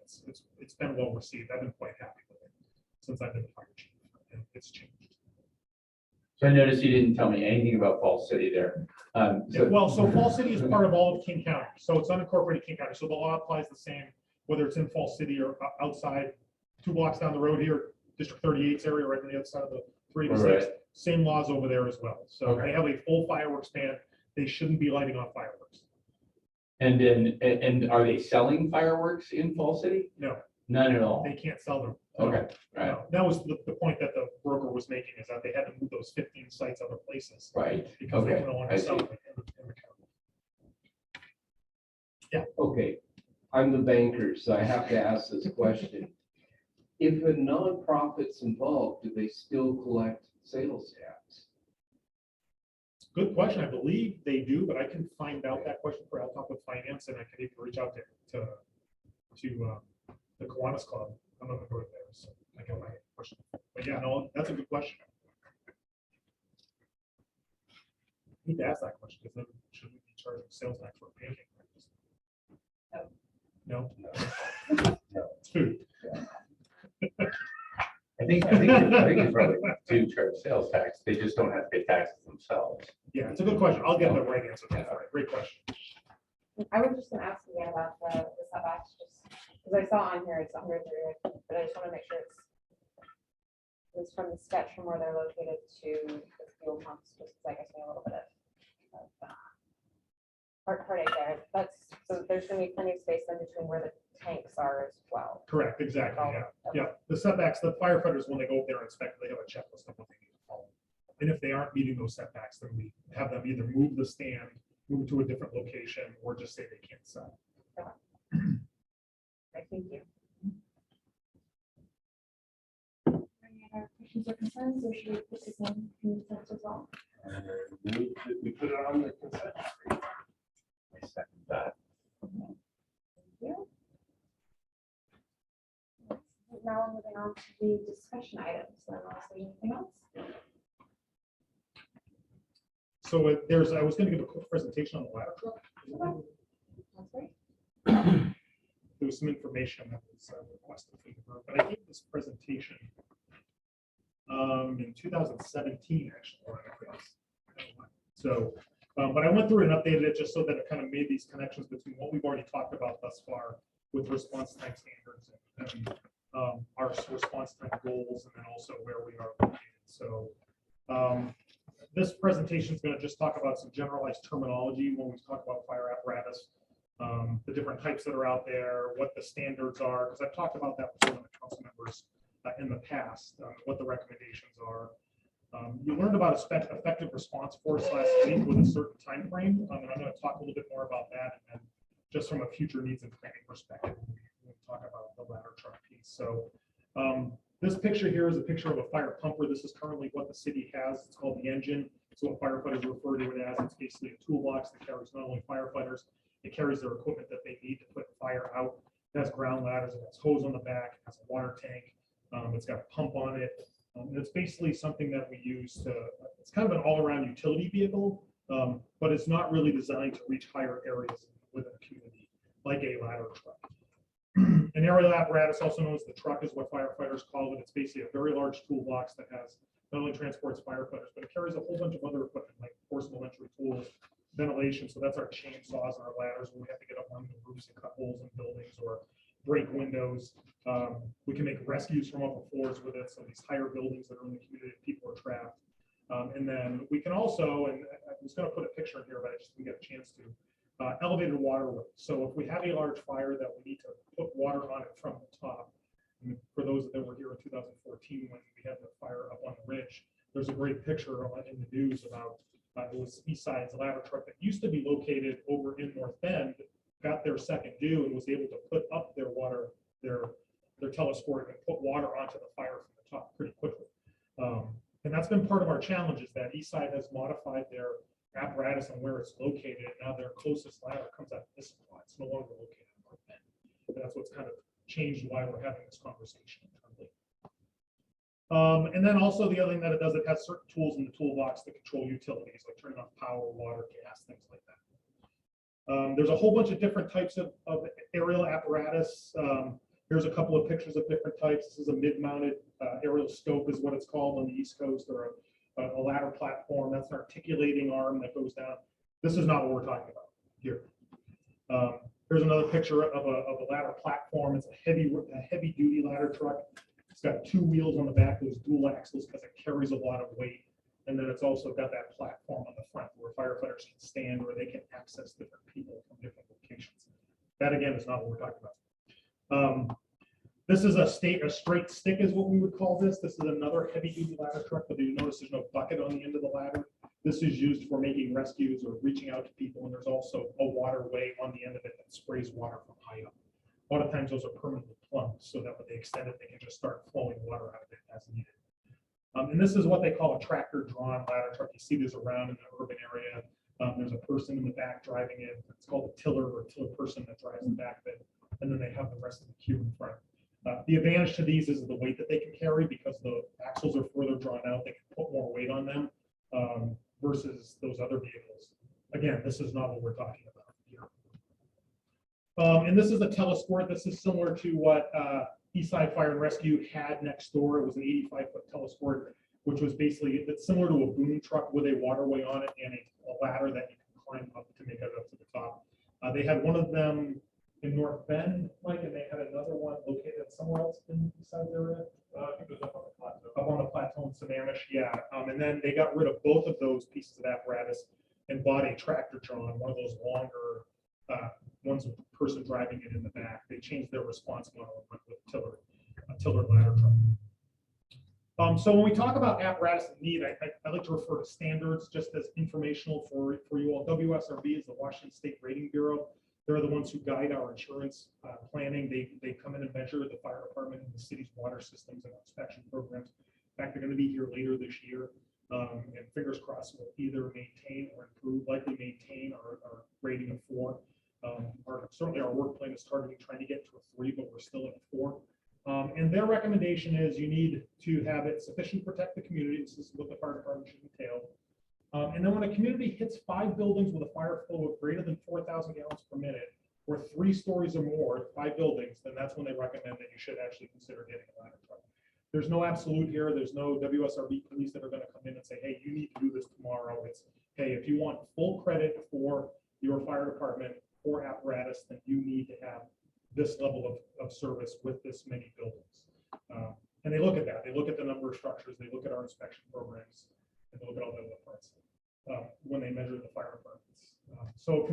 it's been well received. I've been quite happy with it since I've been the fire chief, and it's changed. So I noticed you didn't tell me anything about Fall City there. So Fall City is part of all of King County, so it's unincorporated King County. So the law applies the same, whether it's in Fall City or outside, 2 blocks down the road here, District 38's area, right on the other side of the 386. Right. Same laws over there as well. So Okay. they have a full fireworks ban. They shouldn't be lighting off fireworks. And then, and are they selling fireworks in Fall City? No, None at all. they can't sell them. Okay, right, No, that was the point that the broker was making, is that they had to move those 15 sites other places right. because they Okay, no I longer sell see. them in the county. Okay, I'm the banker, so I have to ask this question. If a nonprofit's involved, do they still collect sales tax? Good question. I believe they do, but I can find out that question for, I'll talk with finance, and I can even reach out to the Kiwanis Club. I'm not gonna go there, so I got my question. But yeah, no, that's a good question. I need to ask that question, because then should we be charging sales tax for painting. No. No? It's food. I think you probably do charge sales tax. They just don't have to pay taxes themselves. Yeah, it's a good question. I'll get the right answer. to that. Great question. I was just gonna ask again about the setbacks, just because I saw on here it's 130, but I just want to make sure it's from the sketch from where they're located to the fuel pumps, just because I guess me a little bit of heartache there. So there's gonna be plenty of space in between where the tanks are as well. Correct, exactly, yeah. Yeah, the setbacks, the firefighters, when they go up there and inspect, they have a checklist of what they need to follow. And if they aren't meeting those setbacks, then we have them either move the stand, move to a different location, or just say they can't sell. Right, thank you. Any other questions or concerns, or should we put this in consent as well? We put it on the consent. I second that. Thank you. Now we're moving on to the discussion items, unless there's anything else. So I was gonna give a quick presentation on the ladder truck. That's great. There was some information that was requested from the group, but I gave this presentation in 2017, actually. So, but I went through and updated it just so that it kind of made these connections between what we've already talked about thus far with response time standards and our response time goals, and then also where we are located. So this presentation is going to just talk about some generalized terminology when we talk about fire apparatus, the different types that are out there, what the standards are, because I've talked about that with some of the council members in the past, what the recommendations are. You learned about effective response force last week with a certain time frame, and I'm going to talk a little bit more about that, and then just from a future needs and planning perspective, we'll talk about the ladder truck piece. So this picture here is a picture of a fire pumper. This is currently what the city has. It's called the engine. It's what firefighters refer to it as. It's basically a toolbox that carries not only firefighters, it carries their equipment that they need to put the fire out. It has ground ladders, it has hose on the back, it has a water tank, it's got a pump on it. And it's basically something that we use to, it's kind of an all-around utility vehicle, but it's not really designed to reach higher areas within a community, like a ladder truck. An aerial apparatus, also known as the truck, is what firefighters call it. It's basically a very large toolbox that has not only transports firefighters, but it carries a whole bunch of other equipment like forcible entry tools, ventilation. So that's our chainsaws and our ladders when we have to get up on the roofs and cut holes in buildings or break windows. We can make rescues from upper floors with it. So these higher buildings that are in the community, people are trapped. And then we can also, and I was going to put a picture in here, but I just didn't get a chance to. Elevated waterway. So if we have a large fire that we need to put water on it from the top, and for those that were here in 2014 when we had the fire up on the ridge, there's a great picture in the news about it was Eastside's ladder truck that used to be located over in North Bend, got their second due and was able to put up their water, their telesport and put water onto the fire from the top pretty quickly. And that's been part of our challenge, is that Eastside has modified their apparatus and where it's located. And now their closest ladder comes out of this spot. It's no longer located in North Bend. And that's what's kind of changed why we're having this conversation internally. And then also the other thing that it does, it has certain tools in the toolbox to control utilities, like turning off power, water, gas, things like that. There's a whole bunch of different types of aerial apparatus. Here's a couple of pictures of different types. This is a mid-mounted aerial scope is what it's called on the East Coast, or a ladder platform. That's an articulating arm that goes down. This is not what we're talking about here. Here's another picture of a ladder platform. It's a heavy duty ladder truck. It's got two wheels on the back, those dual axles, because it carries a lot of weight. And then it's also got that platform on the front where firefighters can stand, where they can access different people from different locations. That again is not what we're talking about. This is a straight stick is what we would call this. This is another heavy duty ladder truck, but you notice there's no bucket on the end of the ladder. This is used for making rescues or reaching out to people. And there's also a waterway on the end of it that sprays water from high up. A lot of times those are permanently plumbed so that when they extend it, they can just start flowing water out of it as needed. And this is what they call a tractor drawn ladder truck. You see these around in the urban area. There's a person in the back driving it. It's called a tiller or tiller person that drives the back of it. And then they have the rest of the queue in front. The advantage to these is the weight that they can carry, because the axles are further drawn out. They can put more weight on them versus those other vehicles. Again, this is not what we're talking about here. And this is a telesport. This is similar to what Eastside Fire and Rescue had next door. It was an 85-foot telesport, which was basically, it's similar to a boom truck with a waterway on it and a ladder that you can climb up to make it up to the top. They had one of them in North Bend, Mike, and they had another one located somewhere else in the Eastside area. I think it was up on the plateau. Up on the plateau in Sammamish, yeah. And then they got rid of both of those pieces of apparatus and bought a tractor John, one of those longer ones with the person driving it in the back. They changed their response model and went with a tiller ladder truck. So when we talk about apparatus and need, I like to refer to standards just as informational for you all. WSRB is the Washington State Rating Bureau. They're the ones who guide our insurance planning. They come in and measure the fire department and the city's water systems and inspection programs. In fact, they're going to be here later this year. And fingers crossed, we'll either maintain or improve, likely maintain our rating of 4. Certainly our work plan is targeting trying to get to a 3, but we're still at 4. And their recommendation is you need to have it sufficient to protect the community. This is what the fire department should entail. And then when a community hits 5 buildings with a fire flow of greater than 4,000 gallons per minute, or 3 stories or more, 5 buildings, then that's when they recommend that you should actually consider getting a ladder truck. There's no absolute here. There's no WSRB police that are going to come in and say, hey, you need to do this tomorrow. It's, hey, if you want full credit for your fire department or apparatus, then you need to have this level of service with this many buildings. And they look at that. They look at the number of structures. They look at our inspection programs. And they look at all the other parts when they measure the fire departments. So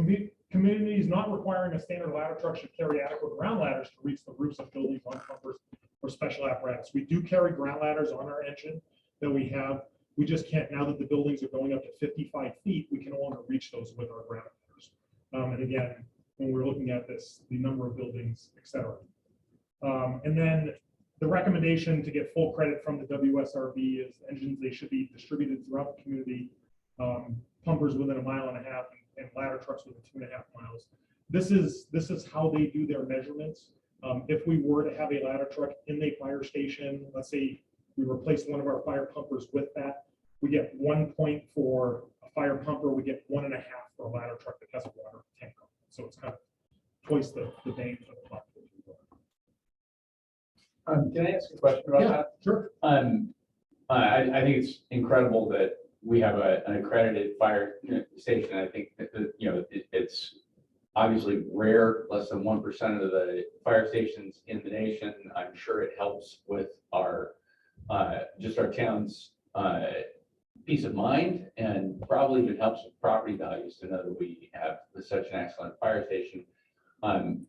communities not requiring a standard ladder truck should carry adequate ground ladders to reach the roofs of buildings on pumpers or special apparatus. We do carry ground ladders on our engine that we have. We just can't, now that the buildings are going up to 55 feet, we can no longer reach those with our ground ladders. And again, when we're looking at this, the number of buildings, et cetera. And then the recommendation to get full credit from the WSRB is engines, they should be distributed throughout the community, pumpers within 1.5 miles and ladder trucks within 2.5 miles. This is how they do their measurements. If we were to have a ladder truck in a fire station, let's say we replace one of our fire pumpers with that, we get 1 point for a fire pumper, we get 1.5 for a ladder truck that has a water tank on it. So it's kind of twice the bang for the buck. Can I ask a question about Yeah, that? sure. I think it's incredible that we have an accredited fire station. I think that, it's obviously rare, less than 1% of the fire stations in the nation. I'm sure it helps with our, just our town's peace of mind, and probably even helps with property values to know that we have such an excellent fire station. And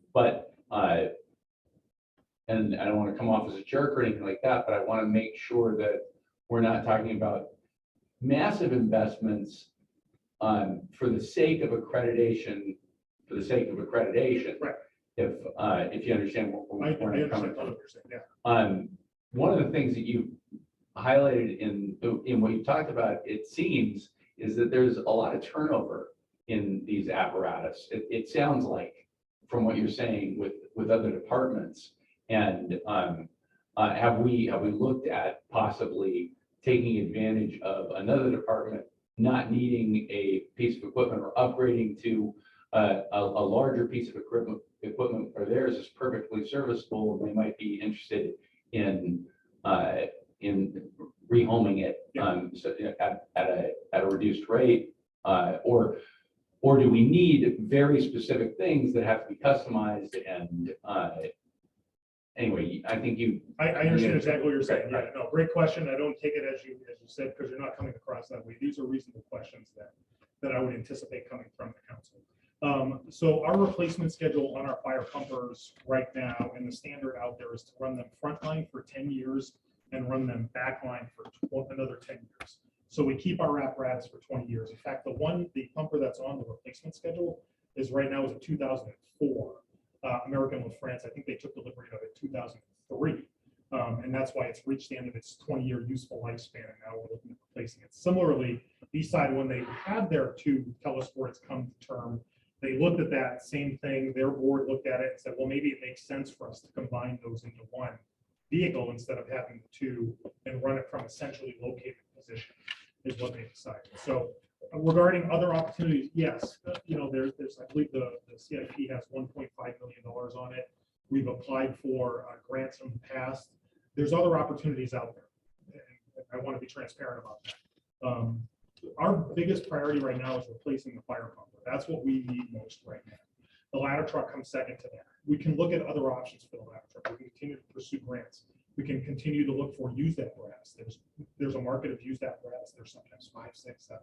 I don't want to come off as a jerk or anything like that, but I want to make sure that we're not talking about massive investments for the sake of accreditation, Right. If you understand where I I'm coming understand from. what you're saying, yeah. One of the things that you highlighted in what you talked about, it seems, is that there's a lot of turnover in these apparatus. It sounds like, from what you're saying with other departments. And have we looked at possibly taking advantage of another department not needing a piece of equipment or upgrading to a larger piece of equipment where theirs is perfectly serviceable, and they might be interested in rehoming it so, at a reduced rate, or do we need very specific things that have to be customized? And anyway, I think I understand exactly what you're saying. Right, Yeah, no, great question. I don't take it as you said, because you're not coming across that way. These are reasonable questions that I would anticipate coming from the council. So our replacement schedule on our fire pumpers right now, and the standard out there, is to run them frontline for 10 years and run them backline for another 10 years. So we keep our apparatus for 20 years. In fact, the pumper that's on the replacement schedule is right now is a 2004 American with France. I think they took delivery of it in 2003. And that's why it's reached the end of its 20-year useful lifespan, and now we're looking at replacing it. Similarly, Eastside, when they had their 2 telesports come to term, they looked at that same thing. Their board looked at it and said, well, maybe it makes sense for us to combine those into one vehicle instead of having 2 and run it from a centrally located position, is what they decided. So Regarding other opportunities, yes, there's, I believe the CIP has $1.5 million on it. We've applied for grants from the past. There's other opportunities out there. And I want to be transparent about that. Our biggest priority right now is replacing the fire pumper. That's what we need most right now. The ladder truck comes second to that. We can look at other options for the ladder truck. We can continue to pursue grants. We can continue to look for used apparatus. There's a market of used apparatus. They're sometimes 5, 6, 7,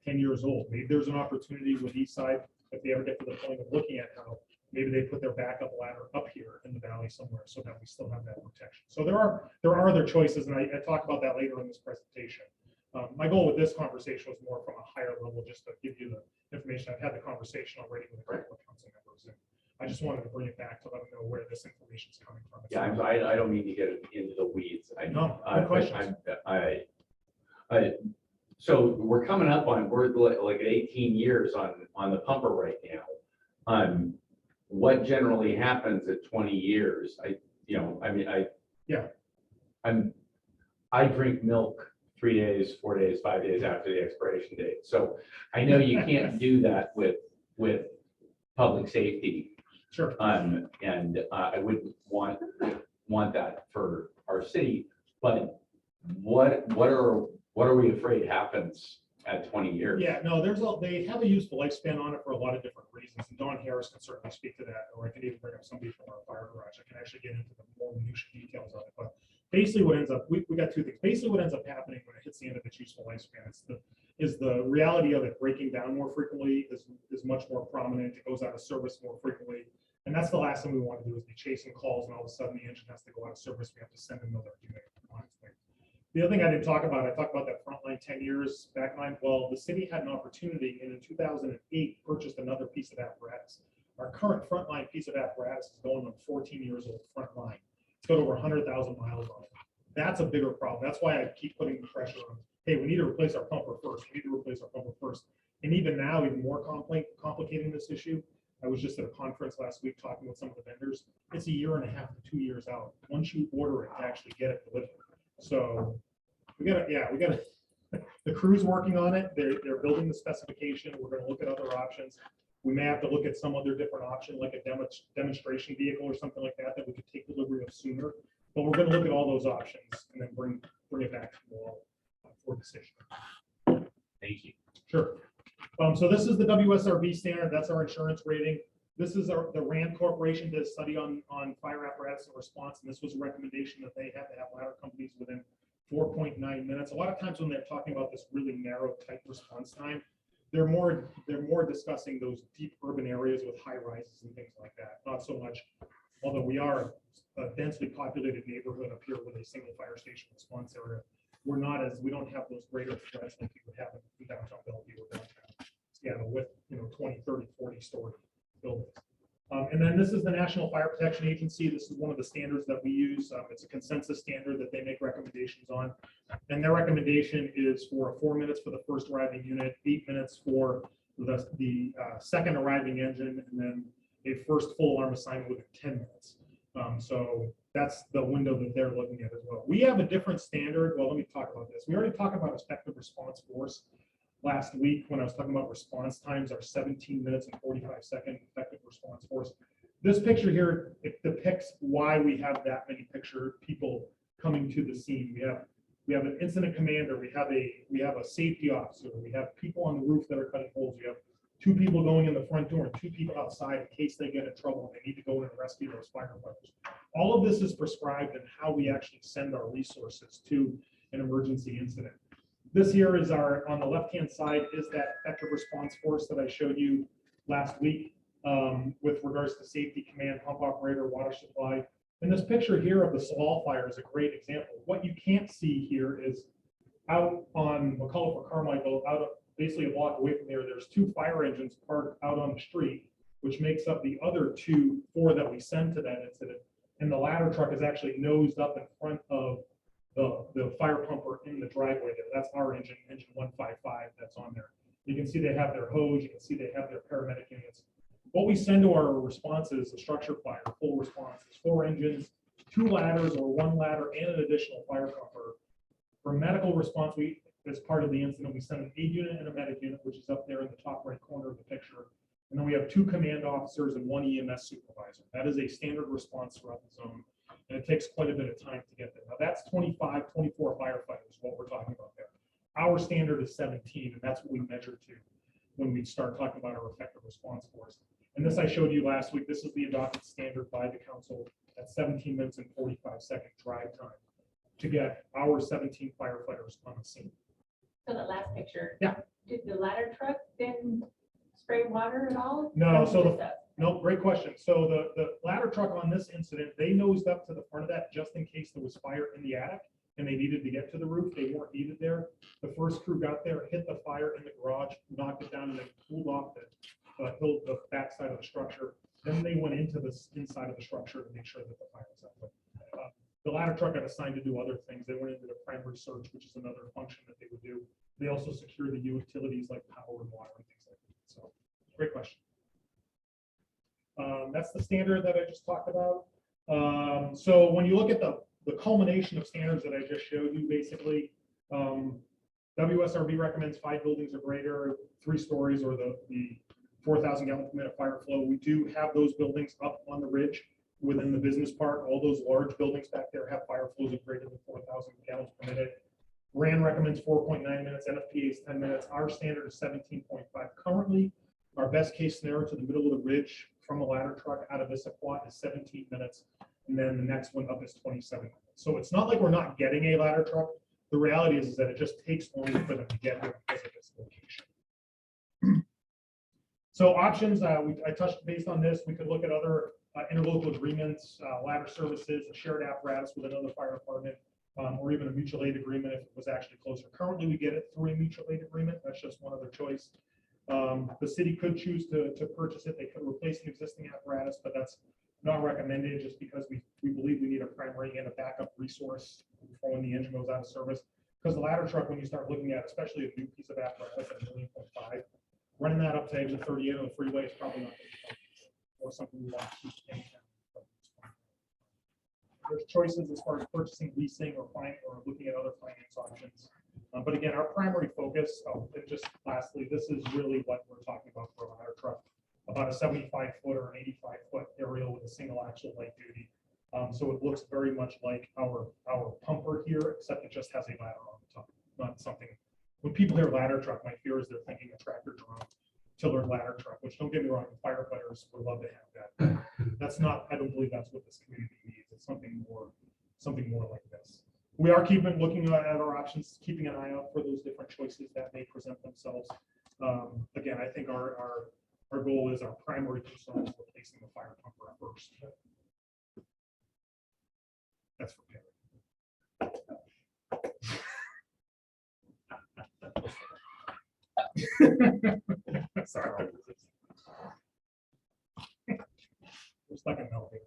10 years old. Maybe there's an opportunity with Eastside if they ever get to the point of looking at how maybe they put their backup ladder up here in the valley somewhere so that we still have that protection. So there are other choices, and I talk about that later in this presentation. My goal with this conversation was more from a higher level, just to give you the information. I've had the conversation already with a couple of council members, and I just wanted to bring it back to let them know where this information is coming from. Yeah, I don't mean to get into the weeds. No, good questions. So we're coming up on, we're like at 18 years on the pumper right now. What generally happens at 20 years? I drink milk 3 days, 4 days, 5 days after the expiration date. So I know you can't do that with public safety. Sure. And I wouldn't want that for our city, but what are we afraid happens at 20 years? Yeah, no, they have a useful lifespan on it for a lot of different reasons. And Don Harris can certainly speak to that, or I can even bring up somebody from our fire garage. I can actually get into the more minutiae details of it. But basically what ends up, we got two things. Basically what ends up happening when it hits the end of its useful lifespan is the reality of it breaking down more frequently is much more prominent. It goes out of service more frequently. And that's the last thing we want to do is be chasing calls and all of a sudden the engine has to go out of service. We have to send another unit. The other thing I didn't talk about, I talked about that frontline 10 years backline. Well, the city had an opportunity and in 2008 purchased another piece of apparatus. Our current frontline piece of apparatus is going on 14 years old frontline. It's got over 100,000 miles on it. That's a bigger problem. That's why I keep putting the pressure on, hey, we need to replace our pumper first. We need to replace our pumper first. And even now, even more complicating this issue. I was just at a conference last week talking with some of the vendors. It's 1.5 to 2 years out once you order it to actually get it delivered. So we gotta, the crew's working on it. They're building the specification. We're gonna look at other options. We may have to look at some other different option, like a demonstration vehicle or something like that we could take delivery of sooner. But we're gonna look at all those options and then bring it back to you all for decision. Thank you. Sure. So this is the WSRB standard. That's our insurance rating. This is the RAND Corporation did a study on fire apparatus and response, and this was a recommendation that they had to have ladder companies within 4.9 minutes. A lot of times when they're talking about this really narrow, tight response time, they're more discussing those deep urban areas with high rises and things like that. Not so much, although we are a densely populated neighborhood up here with a single fire station response area. We don't have those greater threats like you would have in downtown Bellevue or downtown Seattle with 20, 30, 40 story buildings. And then this is the National Fire Protection Agency. This is one of the standards that we use. It's a consensus standard that they make recommendations on. And their recommendation is for 4 minutes for the first arriving unit, 8 minutes for the second arriving engine, and then a first full alarm assignment within 10 minutes. So that's the window that they're looking at as well. We have a different standard. Well, let me talk about this. We already talked about effective response force last week when I was talking about response times are 17 minutes and 45-second effective response force. This picture here, it depicts why we have that many people coming to the scene. We have an incident commander, we have a safety officer, we have people on the roof that are cutting holes, we have 2 people going in the front door and 2 people outside in case they get in trouble and they need to go in and rescue those firefighters. All of this is prescribed in how we actually send our resources to an emergency incident. This here is on the left-hand side is that effective response force that I showed you last week with regards to safety, command, pump operator, water supply. And this picture here of the Saval fire is a great example. What you can't see here is out on McCullough or Carmichael, basically a block away from there, there's 2 fire engines parked out on the street, which makes up the other 4 that we send to that incident. And the ladder truck is actually nosed up in front of the fire pumper in the driveway there. That's our engine 155 that's on there. You can see they have their hose, you can see they have their paramedic units. What we send to our response is a structure fire, full response. It's 4 engines, 2 ladders or 1 ladder and an additional fire pumper. For medical response, as part of the incident, we sent an aid unit and a medic unit, which is up there in the top right corner of the picture. And then we have 2 command officers and 1 EMS supervisor. That is a standard response throughout the zone. And it takes quite a bit of time to get there. Now that's 25, 24 firefighters, what we're talking about there. Our standard is 17, and that's what we measure to when we start talking about our effective response force. And this I showed you last week. This is the adopted standard by the council at 17 minutes and 45-second drive time to get our 17 firefighters on the scene. So that last picture. Yeah. Did the ladder truck then spray water at all? No, so Just us? No, great question. So the ladder truck on this incident, they nosed up to the front of that just in case there was fire in the attic and they needed to get to the roof. They weren't needed there. The first crew got there, hit the fire in the garage, knocked it down, and then cooled off the back side of the structure. Then they went into the inside of the structure to make sure that the fire was out. The ladder truck got assigned to do other things. They went into the primary search, which is another function that they would do. They also secure the utilities like power and water and things like that. So, great question. That's the standard that I just talked about. So when you look at the culmination of standards that I just showed you, basically, WSRB recommends 5 buildings or greater, 3 stories, or the 4,000 gallon per minute fire flow. We do have those buildings up on the ridge within the business park. All those large buildings back there have fire flows of greater than 4,000 gallons per minute. RAN recommends 4.9 minutes, NFPA is 10 minutes. Our standard is 17.5. Currently, our best case scenario to the middle of the ridge from a ladder truck out of Issaquah is 17 minutes. And then the next one up is 27 minutes. So it's not like we're not getting a ladder truck. The reality is that it just takes longer for them to get here because of this location. So options, I touched based on this. We could look at other interlocal agreements, ladder services, a shared apparatus with another fire department, or even a mutual aid agreement if it was actually closer. Currently, we get it through a mutual aid agreement. That's just one other choice. The city could choose to purchase it. They could replace an existing apparatus, but that's not recommended just because we believe we need a primary and a backup resource for when the engine goes out of service. Because the ladder truck, when you start looking at, especially a new piece of apparatus at $1.5 million, running that up to exit 38 on the freeway is probably not going to be or something we want to keep anytime. There's choices as far as purchasing, leasing, or looking at other finance options. But again, our primary focus, and just lastly, this is really what we're talking about for a ladder truck, about a 75-foot or an 85-foot aerial with a single axle light duty. So it looks very much like our pumper here, except it just has a ladder on the top, not something. When people hear ladder truck, my fear is they're thinking a tractor drawn tiller ladder truck, which don't get me wrong, firefighters would love to have that. That's not, I don't believe that's what this community needs. It's something more like this. We are looking at our options, keeping an eye out for those different choices that may present themselves. Again, I think our goal is our primary concern is replacing the fire pumper first. That's for Perry. Sorry. Just like a melting.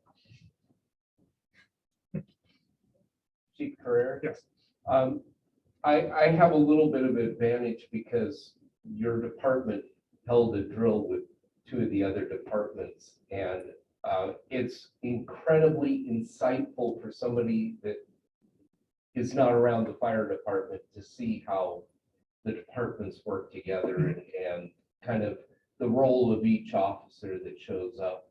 Chief Career? Yes. I have a little bit of advantage because your department held a drill with 2 of the other departments, and it's incredibly insightful for somebody that is not around the fire department to see how the departments work together and kind of the role of each officer that shows up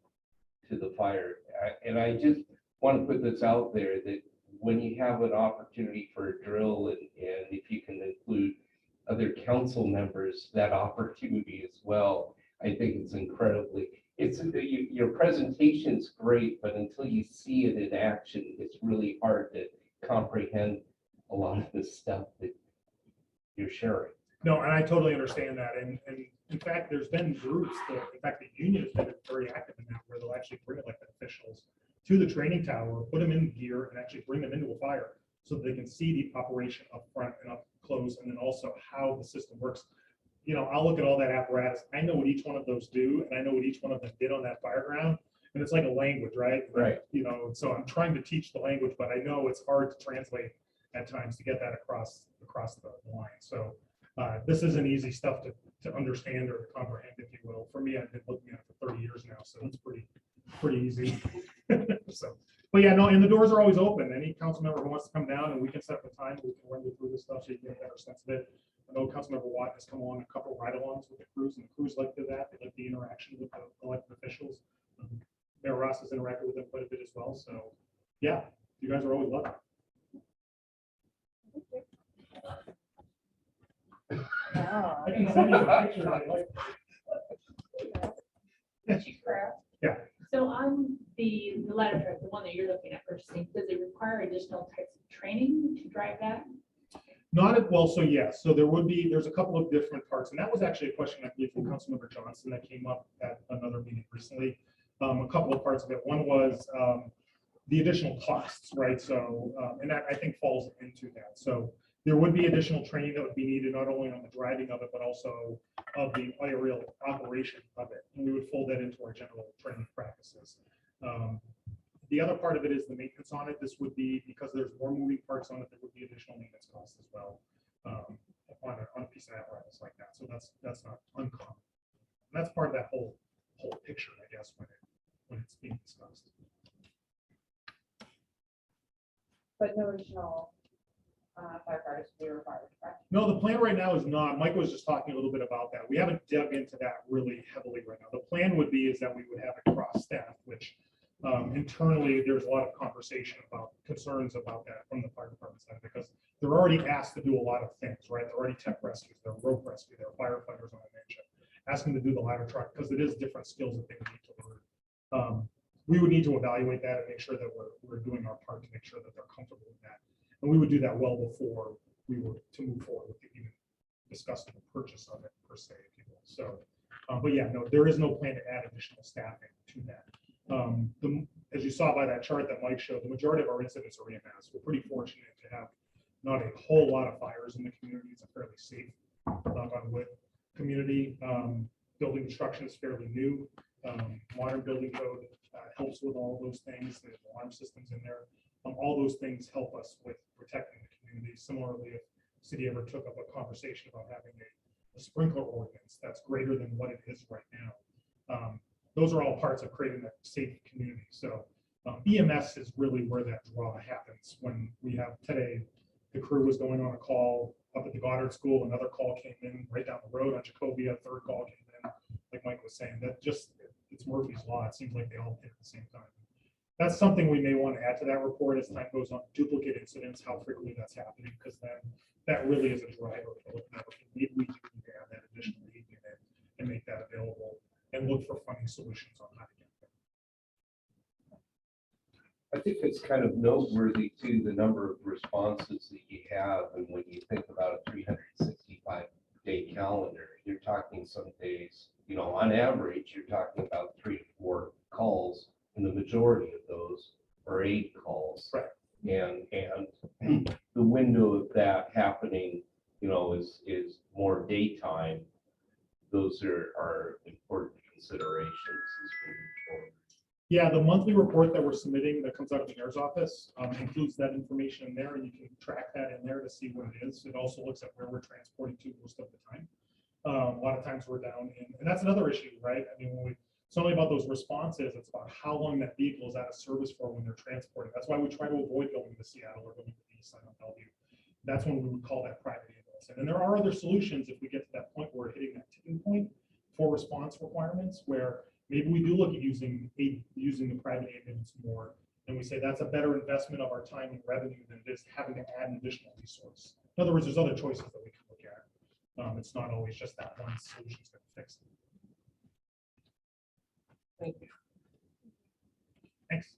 to the fire. And I just want to put this out there that when you have an opportunity for a drill and if you can include other council members, that opportunity as well, I think it's incredibly, your presentation's great, but until you see it in action, it's really hard to comprehend a lot of the stuff that you're sharing. No, and I totally understand that. And in fact, there's been groups that, in fact, the union has been very active in that, where they'll actually bring elected officials to the training tower, put them in gear, and actually bring them into a fire so that they can see the operation up front and up close, and then also how the system works. You know, I'll look at all that apparatus. I know what each one of those do, and I know what each one of them did on that fire ground. And it's like a language, right? Right. You know, so I'm trying to teach the language, but I know it's hard to translate at times to get that across the line. So this isn't easy stuff to understand or to comprehend, if you will. For me, I've been looking at it for 30 years now, so it's pretty easy. So But yeah, no, and the doors are always open. Any council member who wants to come down and we can set up a time, we can run you through this stuff so you get a better sense of it. I know Councilmember Watt has come on a couple ride-alongs with the crews, and the crews like that. They like the interaction with the elected officials. Mayor Ross has interacted with them quite a bit as well. So yeah, you guys are always welcome. I can send you a picture if you like. Yeah. So on the ladder truck, the one that you're looking at purchasing, does it require additional types of training to drive that? Not at, well, so yes, so there's a couple of different parts, and that was actually a question I believe from Councilmember Johnson that came up at another meeting recently. A couple of parts of it. One was the additional costs, right? So, and that I think falls into that. So there would be additional training that would be needed, not only on the driving of it, but also of the aerial operation of it. And we would fold that into our general training practices. The other part of it is the maintenance on it. This would be, because there's more moving parts on it, there would be additional maintenance costs as well on a piece of apparatus like that. So that's not uncommon. And that's part of that whole picture, I guess, when it's being discussed. But no additional firefighters will be required, correct? No, the plan right now is not. Mike was just talking a little bit about that. We haven't dug into that really heavily right now. The plan would be is that we would have it cross staff, which internally there's a lot of conversation about concerns about that from the fire department side, because they're already asked to do a lot of things, right? They're already tech rescues, they're rope rescue, they're firefighters on a mention. Ask them to do the ladder truck because it is different skills that they need to learn. We would need to evaluate that and make sure that we're doing our part to make sure that they're comfortable with that. And we would do that well before we were to move forward with even discussing the purchase of it per se, if you will. So, but yeah, no, there is no plan to add additional staffing to that. As you saw by that chart that Mike showed, the majority of our incidents are EMS. We're pretty fortunate to have not a whole lot of fires in the community. It's a fairly safe, knock on wood, community. Building construction is fairly new. Modern building code helps with all those things. There's alarm systems in there. All those things help us with protecting the community. Similarly, if the city ever took up a conversation about having a sprinkler ordinance that's greater than what it is right now, those are all parts of creating that safe community. So EMS is really where that draw happens. When we have today, the crew was going on a call up at the Goddard School, another call came in right down the road on Jacoby, a third call came in, like Mike was saying, that just, it's Murphy's Law. It seems like they all hit at the same time. That's something we may want to add to that report as time goes on, duplicate incidents, how frequently that's happening, because then that really is a driver for looking at, okay, maybe we need to have that additional aid unit and make that available and look for funding solutions on how to get there. I think it's kind of noteworthy too, the number of responses that you have. And when you think about a 365-day calendar, you're talking some days, you know, on average, you're talking about 3 to 4 calls, and the majority of those are 8 calls. Right. And the window of that happening, you know, is more daytime. Those are important considerations as we move forward. Yeah, the monthly report that we're submitting that comes out of the mayor's office includes that information in there, and you can track that in there to see what it is. It also looks at where we're transporting to most of the time. A lot of times we're down in, and that's another issue, right? I mean, it's only about those responses. It's about how long that vehicle is out of service for when they're transporting. That's why we try to avoid going to Seattle or going to the east side of Bellevue. That's when we would call that private ambulance. And there are other solutions if we get to that point where we're hitting that tipping point for response requirements, where maybe we do look at using the private ambulance more, and we say that's a better investment of our time and revenue than it is having to add an additional resource. In other words, there's other choices that we can look at. It's not always just that one solution is going to fix it. Thank you. Thanks.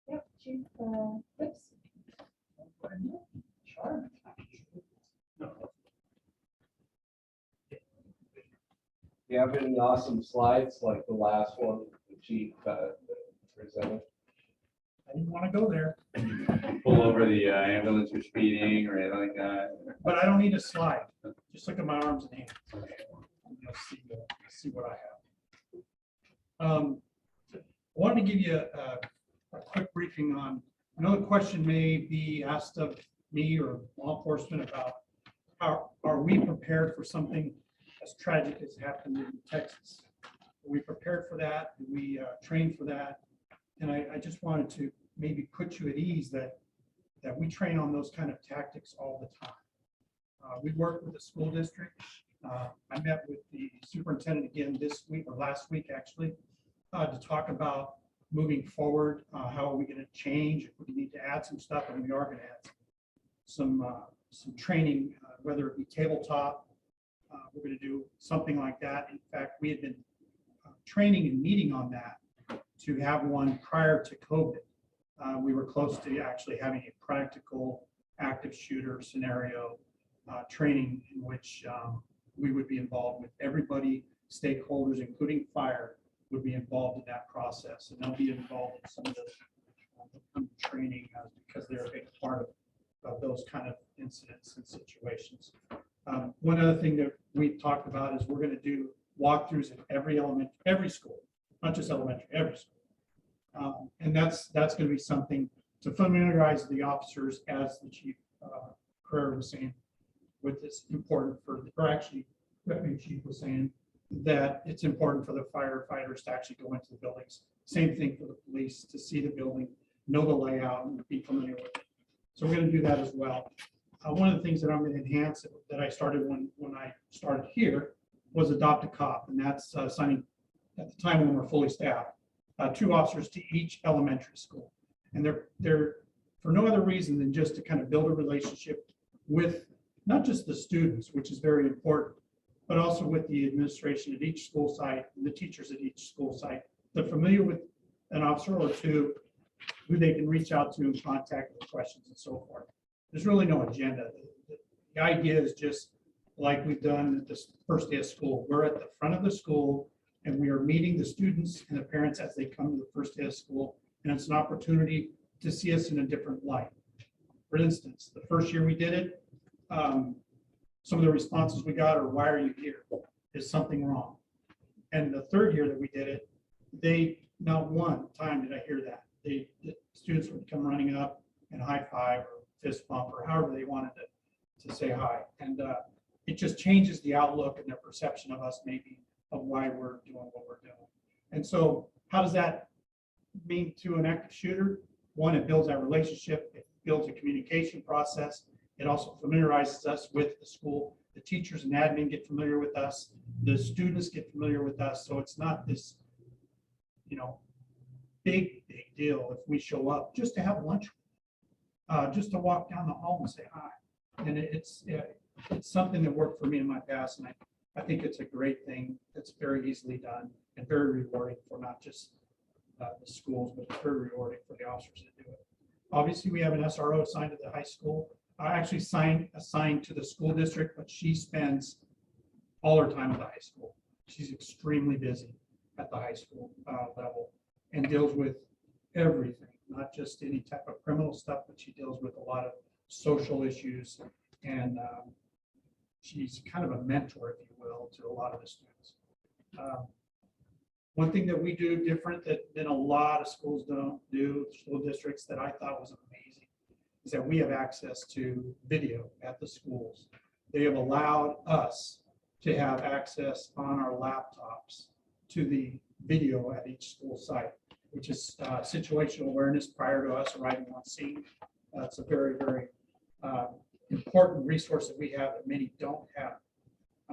Yep, Chief Phipps. Sure. You have any awesome slides like the last one the chief presented? I didn't want to go there, Pull over the ambulance for speeding or anything like that. but I don't need a slide. Just look at my arms and hands. You'll see what I have. I wanted to give you a quick briefing on, I know the question may be asked of me or law enforcement about are we prepared for something as tragic as happened in Texas? Are we prepared for that? Do we train for that? And I just wanted to maybe put you at ease that we train on those kind of tactics all the time. We work with the school district. I met with the superintendent again this week or last week actually to talk about moving forward. How are we going to change? If we need to add some stuff, and we are going to add some training, whether it be tabletop. We're going to do something like that. In fact, we had been training and meeting on that to have one prior to COVID. We were close to actually having a practical active shooter scenario training in which we would be involved with everybody, stakeholders, including fire, would be involved in that process. And they'll be involved in some of the training because they're a big part of those kind of incidents and situations. One other thing that we talked about is we're going to do walkthroughs in every school, not just elementary, every school. And that's going to be something to familiarize the officers, as the chief Carrera was saying, with this important for, or actually, Deputy Chief was saying that it's important for the firefighters to actually go into the buildings. Same thing for the police, to see the building, know the layout, and be familiar with it. So we're going to do that as well. One of the things that I'm going to enhance that I started when I started here was adopt a cop, and that's assigning, at the time when we're fully staffed, 2 officers to each elementary school. And they're for no other reason than just to kind of build a relationship with not just the students, which is very important, but also with the administration at each school site and the teachers at each school site. They're familiar with an officer or 2 who they can reach out to and contact with questions and so forth. There's really no agenda. The idea is just like we've done at this first day of school. We're at the front of the school and we are meeting the students and the parents as they come to the first day of school. And it's an opportunity to see us in a different light. For instance, the first year we did it, some of the responses we got are, "Why are you here? Is something wrong?" And the third year that we did it, not one time did I hear that. The students would come running up and high five or fist bump or however they wanted to say hi. And it just changes the outlook and their perception of us, maybe, of why we're doing what we're doing. And so how does that mean to an active shooter? One, it builds that relationship. It builds a communication process. It also familiarizes us with the school. The teachers and admin get familiar with us. The students get familiar with us. So it's not this, big deal if we show up just to have lunch, just to walk down the hall and say hi. And it's something that worked for me in my past, and I think it's a great thing. It's very easily done and very rewarding for not just the schools, but it's very rewarding for the officers that do it. Obviously, we have an SRO assigned to the high school. I actually assigned to the school district, but she spends all her time at the high school. She's extremely busy at the high school level and deals with everything, not just any type of criminal stuff, but she deals with a lot of social issues. And she's kind of a mentor, if you will, to a lot of the students. One thing that we do different than a lot of schools don't do, school districts, that I thought was amazing, is that we have access to video at the schools. They have allowed us to have access on our laptops to the video at each school site, which is situational awareness prior to us arriving on scene. It's a very, very important resource that we have that many don't have.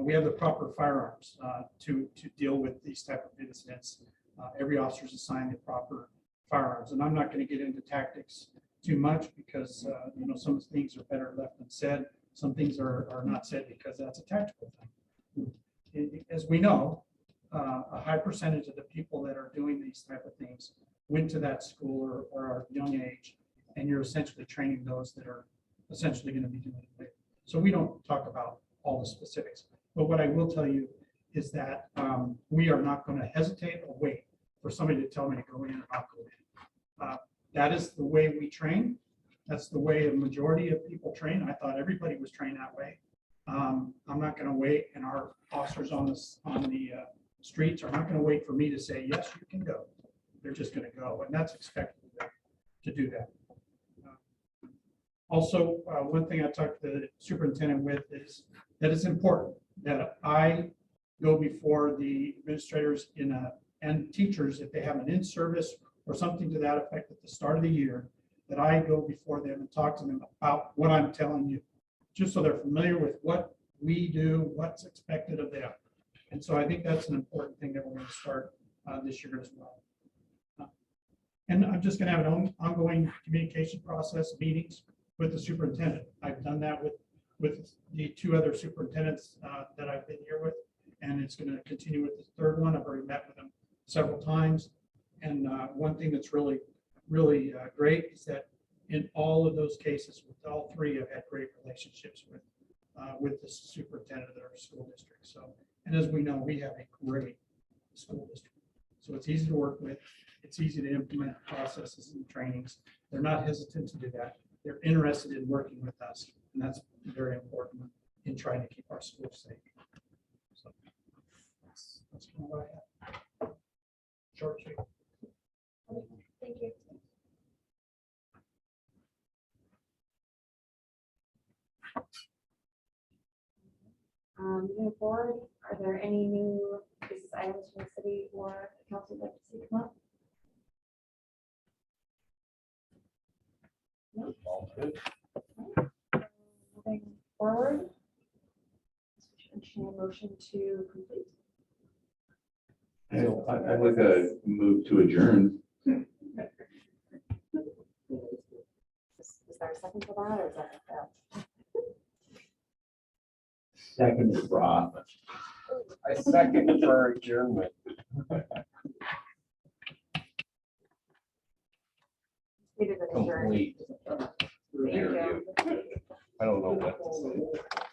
We have the proper firearms to deal with these type of incidents. Every officer is assigned the proper firearms, and I'm not going to get into tactics too much because some things are better left unsaid. Some things are not said because that's a tactical thing. As we know, a high percentage of the people that are doing these type of things went to that school or are young age, and you're essentially training those that are essentially going to be doing it later. So we don't talk about all the specifics. But what I will tell you is that we are not going to hesitate or wait for somebody to tell me to go in or not go in. That is the way we train. That's the way a majority of people train. I thought everybody was trained that way. I'm not going to wait, and our officers on the streets are not going to wait for me to say, yes, you can go. They're just going to go, and that's expected to do that. Also, one thing I talked to the superintendent with is that it's important that I go before the administrators and teachers, if they have an in-service or something to that effect at the start of the year, that I go before them and talk to them about what I'm telling you, just so they're familiar with what we do, what's expected of them. And so I think that's an important thing that we're going to start this year as well. And I'm just going to have an ongoing communication process, meetings with the superintendent. I've done that with the two other superintendents that I've been here with, and it's going to continue with the third one. I've already met with them several times. And one thing that's really great is that in all of those cases, with all three, I've had great relationships with the superintendent of our school district. So, and as we know, we have a great school district. So it's easy to work with. It's easy to implement processes and trainings. They're not hesitant to do that. They're interested in working with us. And that's very important in trying to keep our schools safe. So that's kind of what I have. Short, sweet. Thank you. Moving forward, are there any new business items from the city or the council that like to see come up? No? All good. Moving forward. Entertain a motion to complete. I'd like a move to adjourn. Is there a second for that, or is that fair? Second is Rob. I second for adjournment. We did an adjourn. Complete. Thank you. I don't know what to say.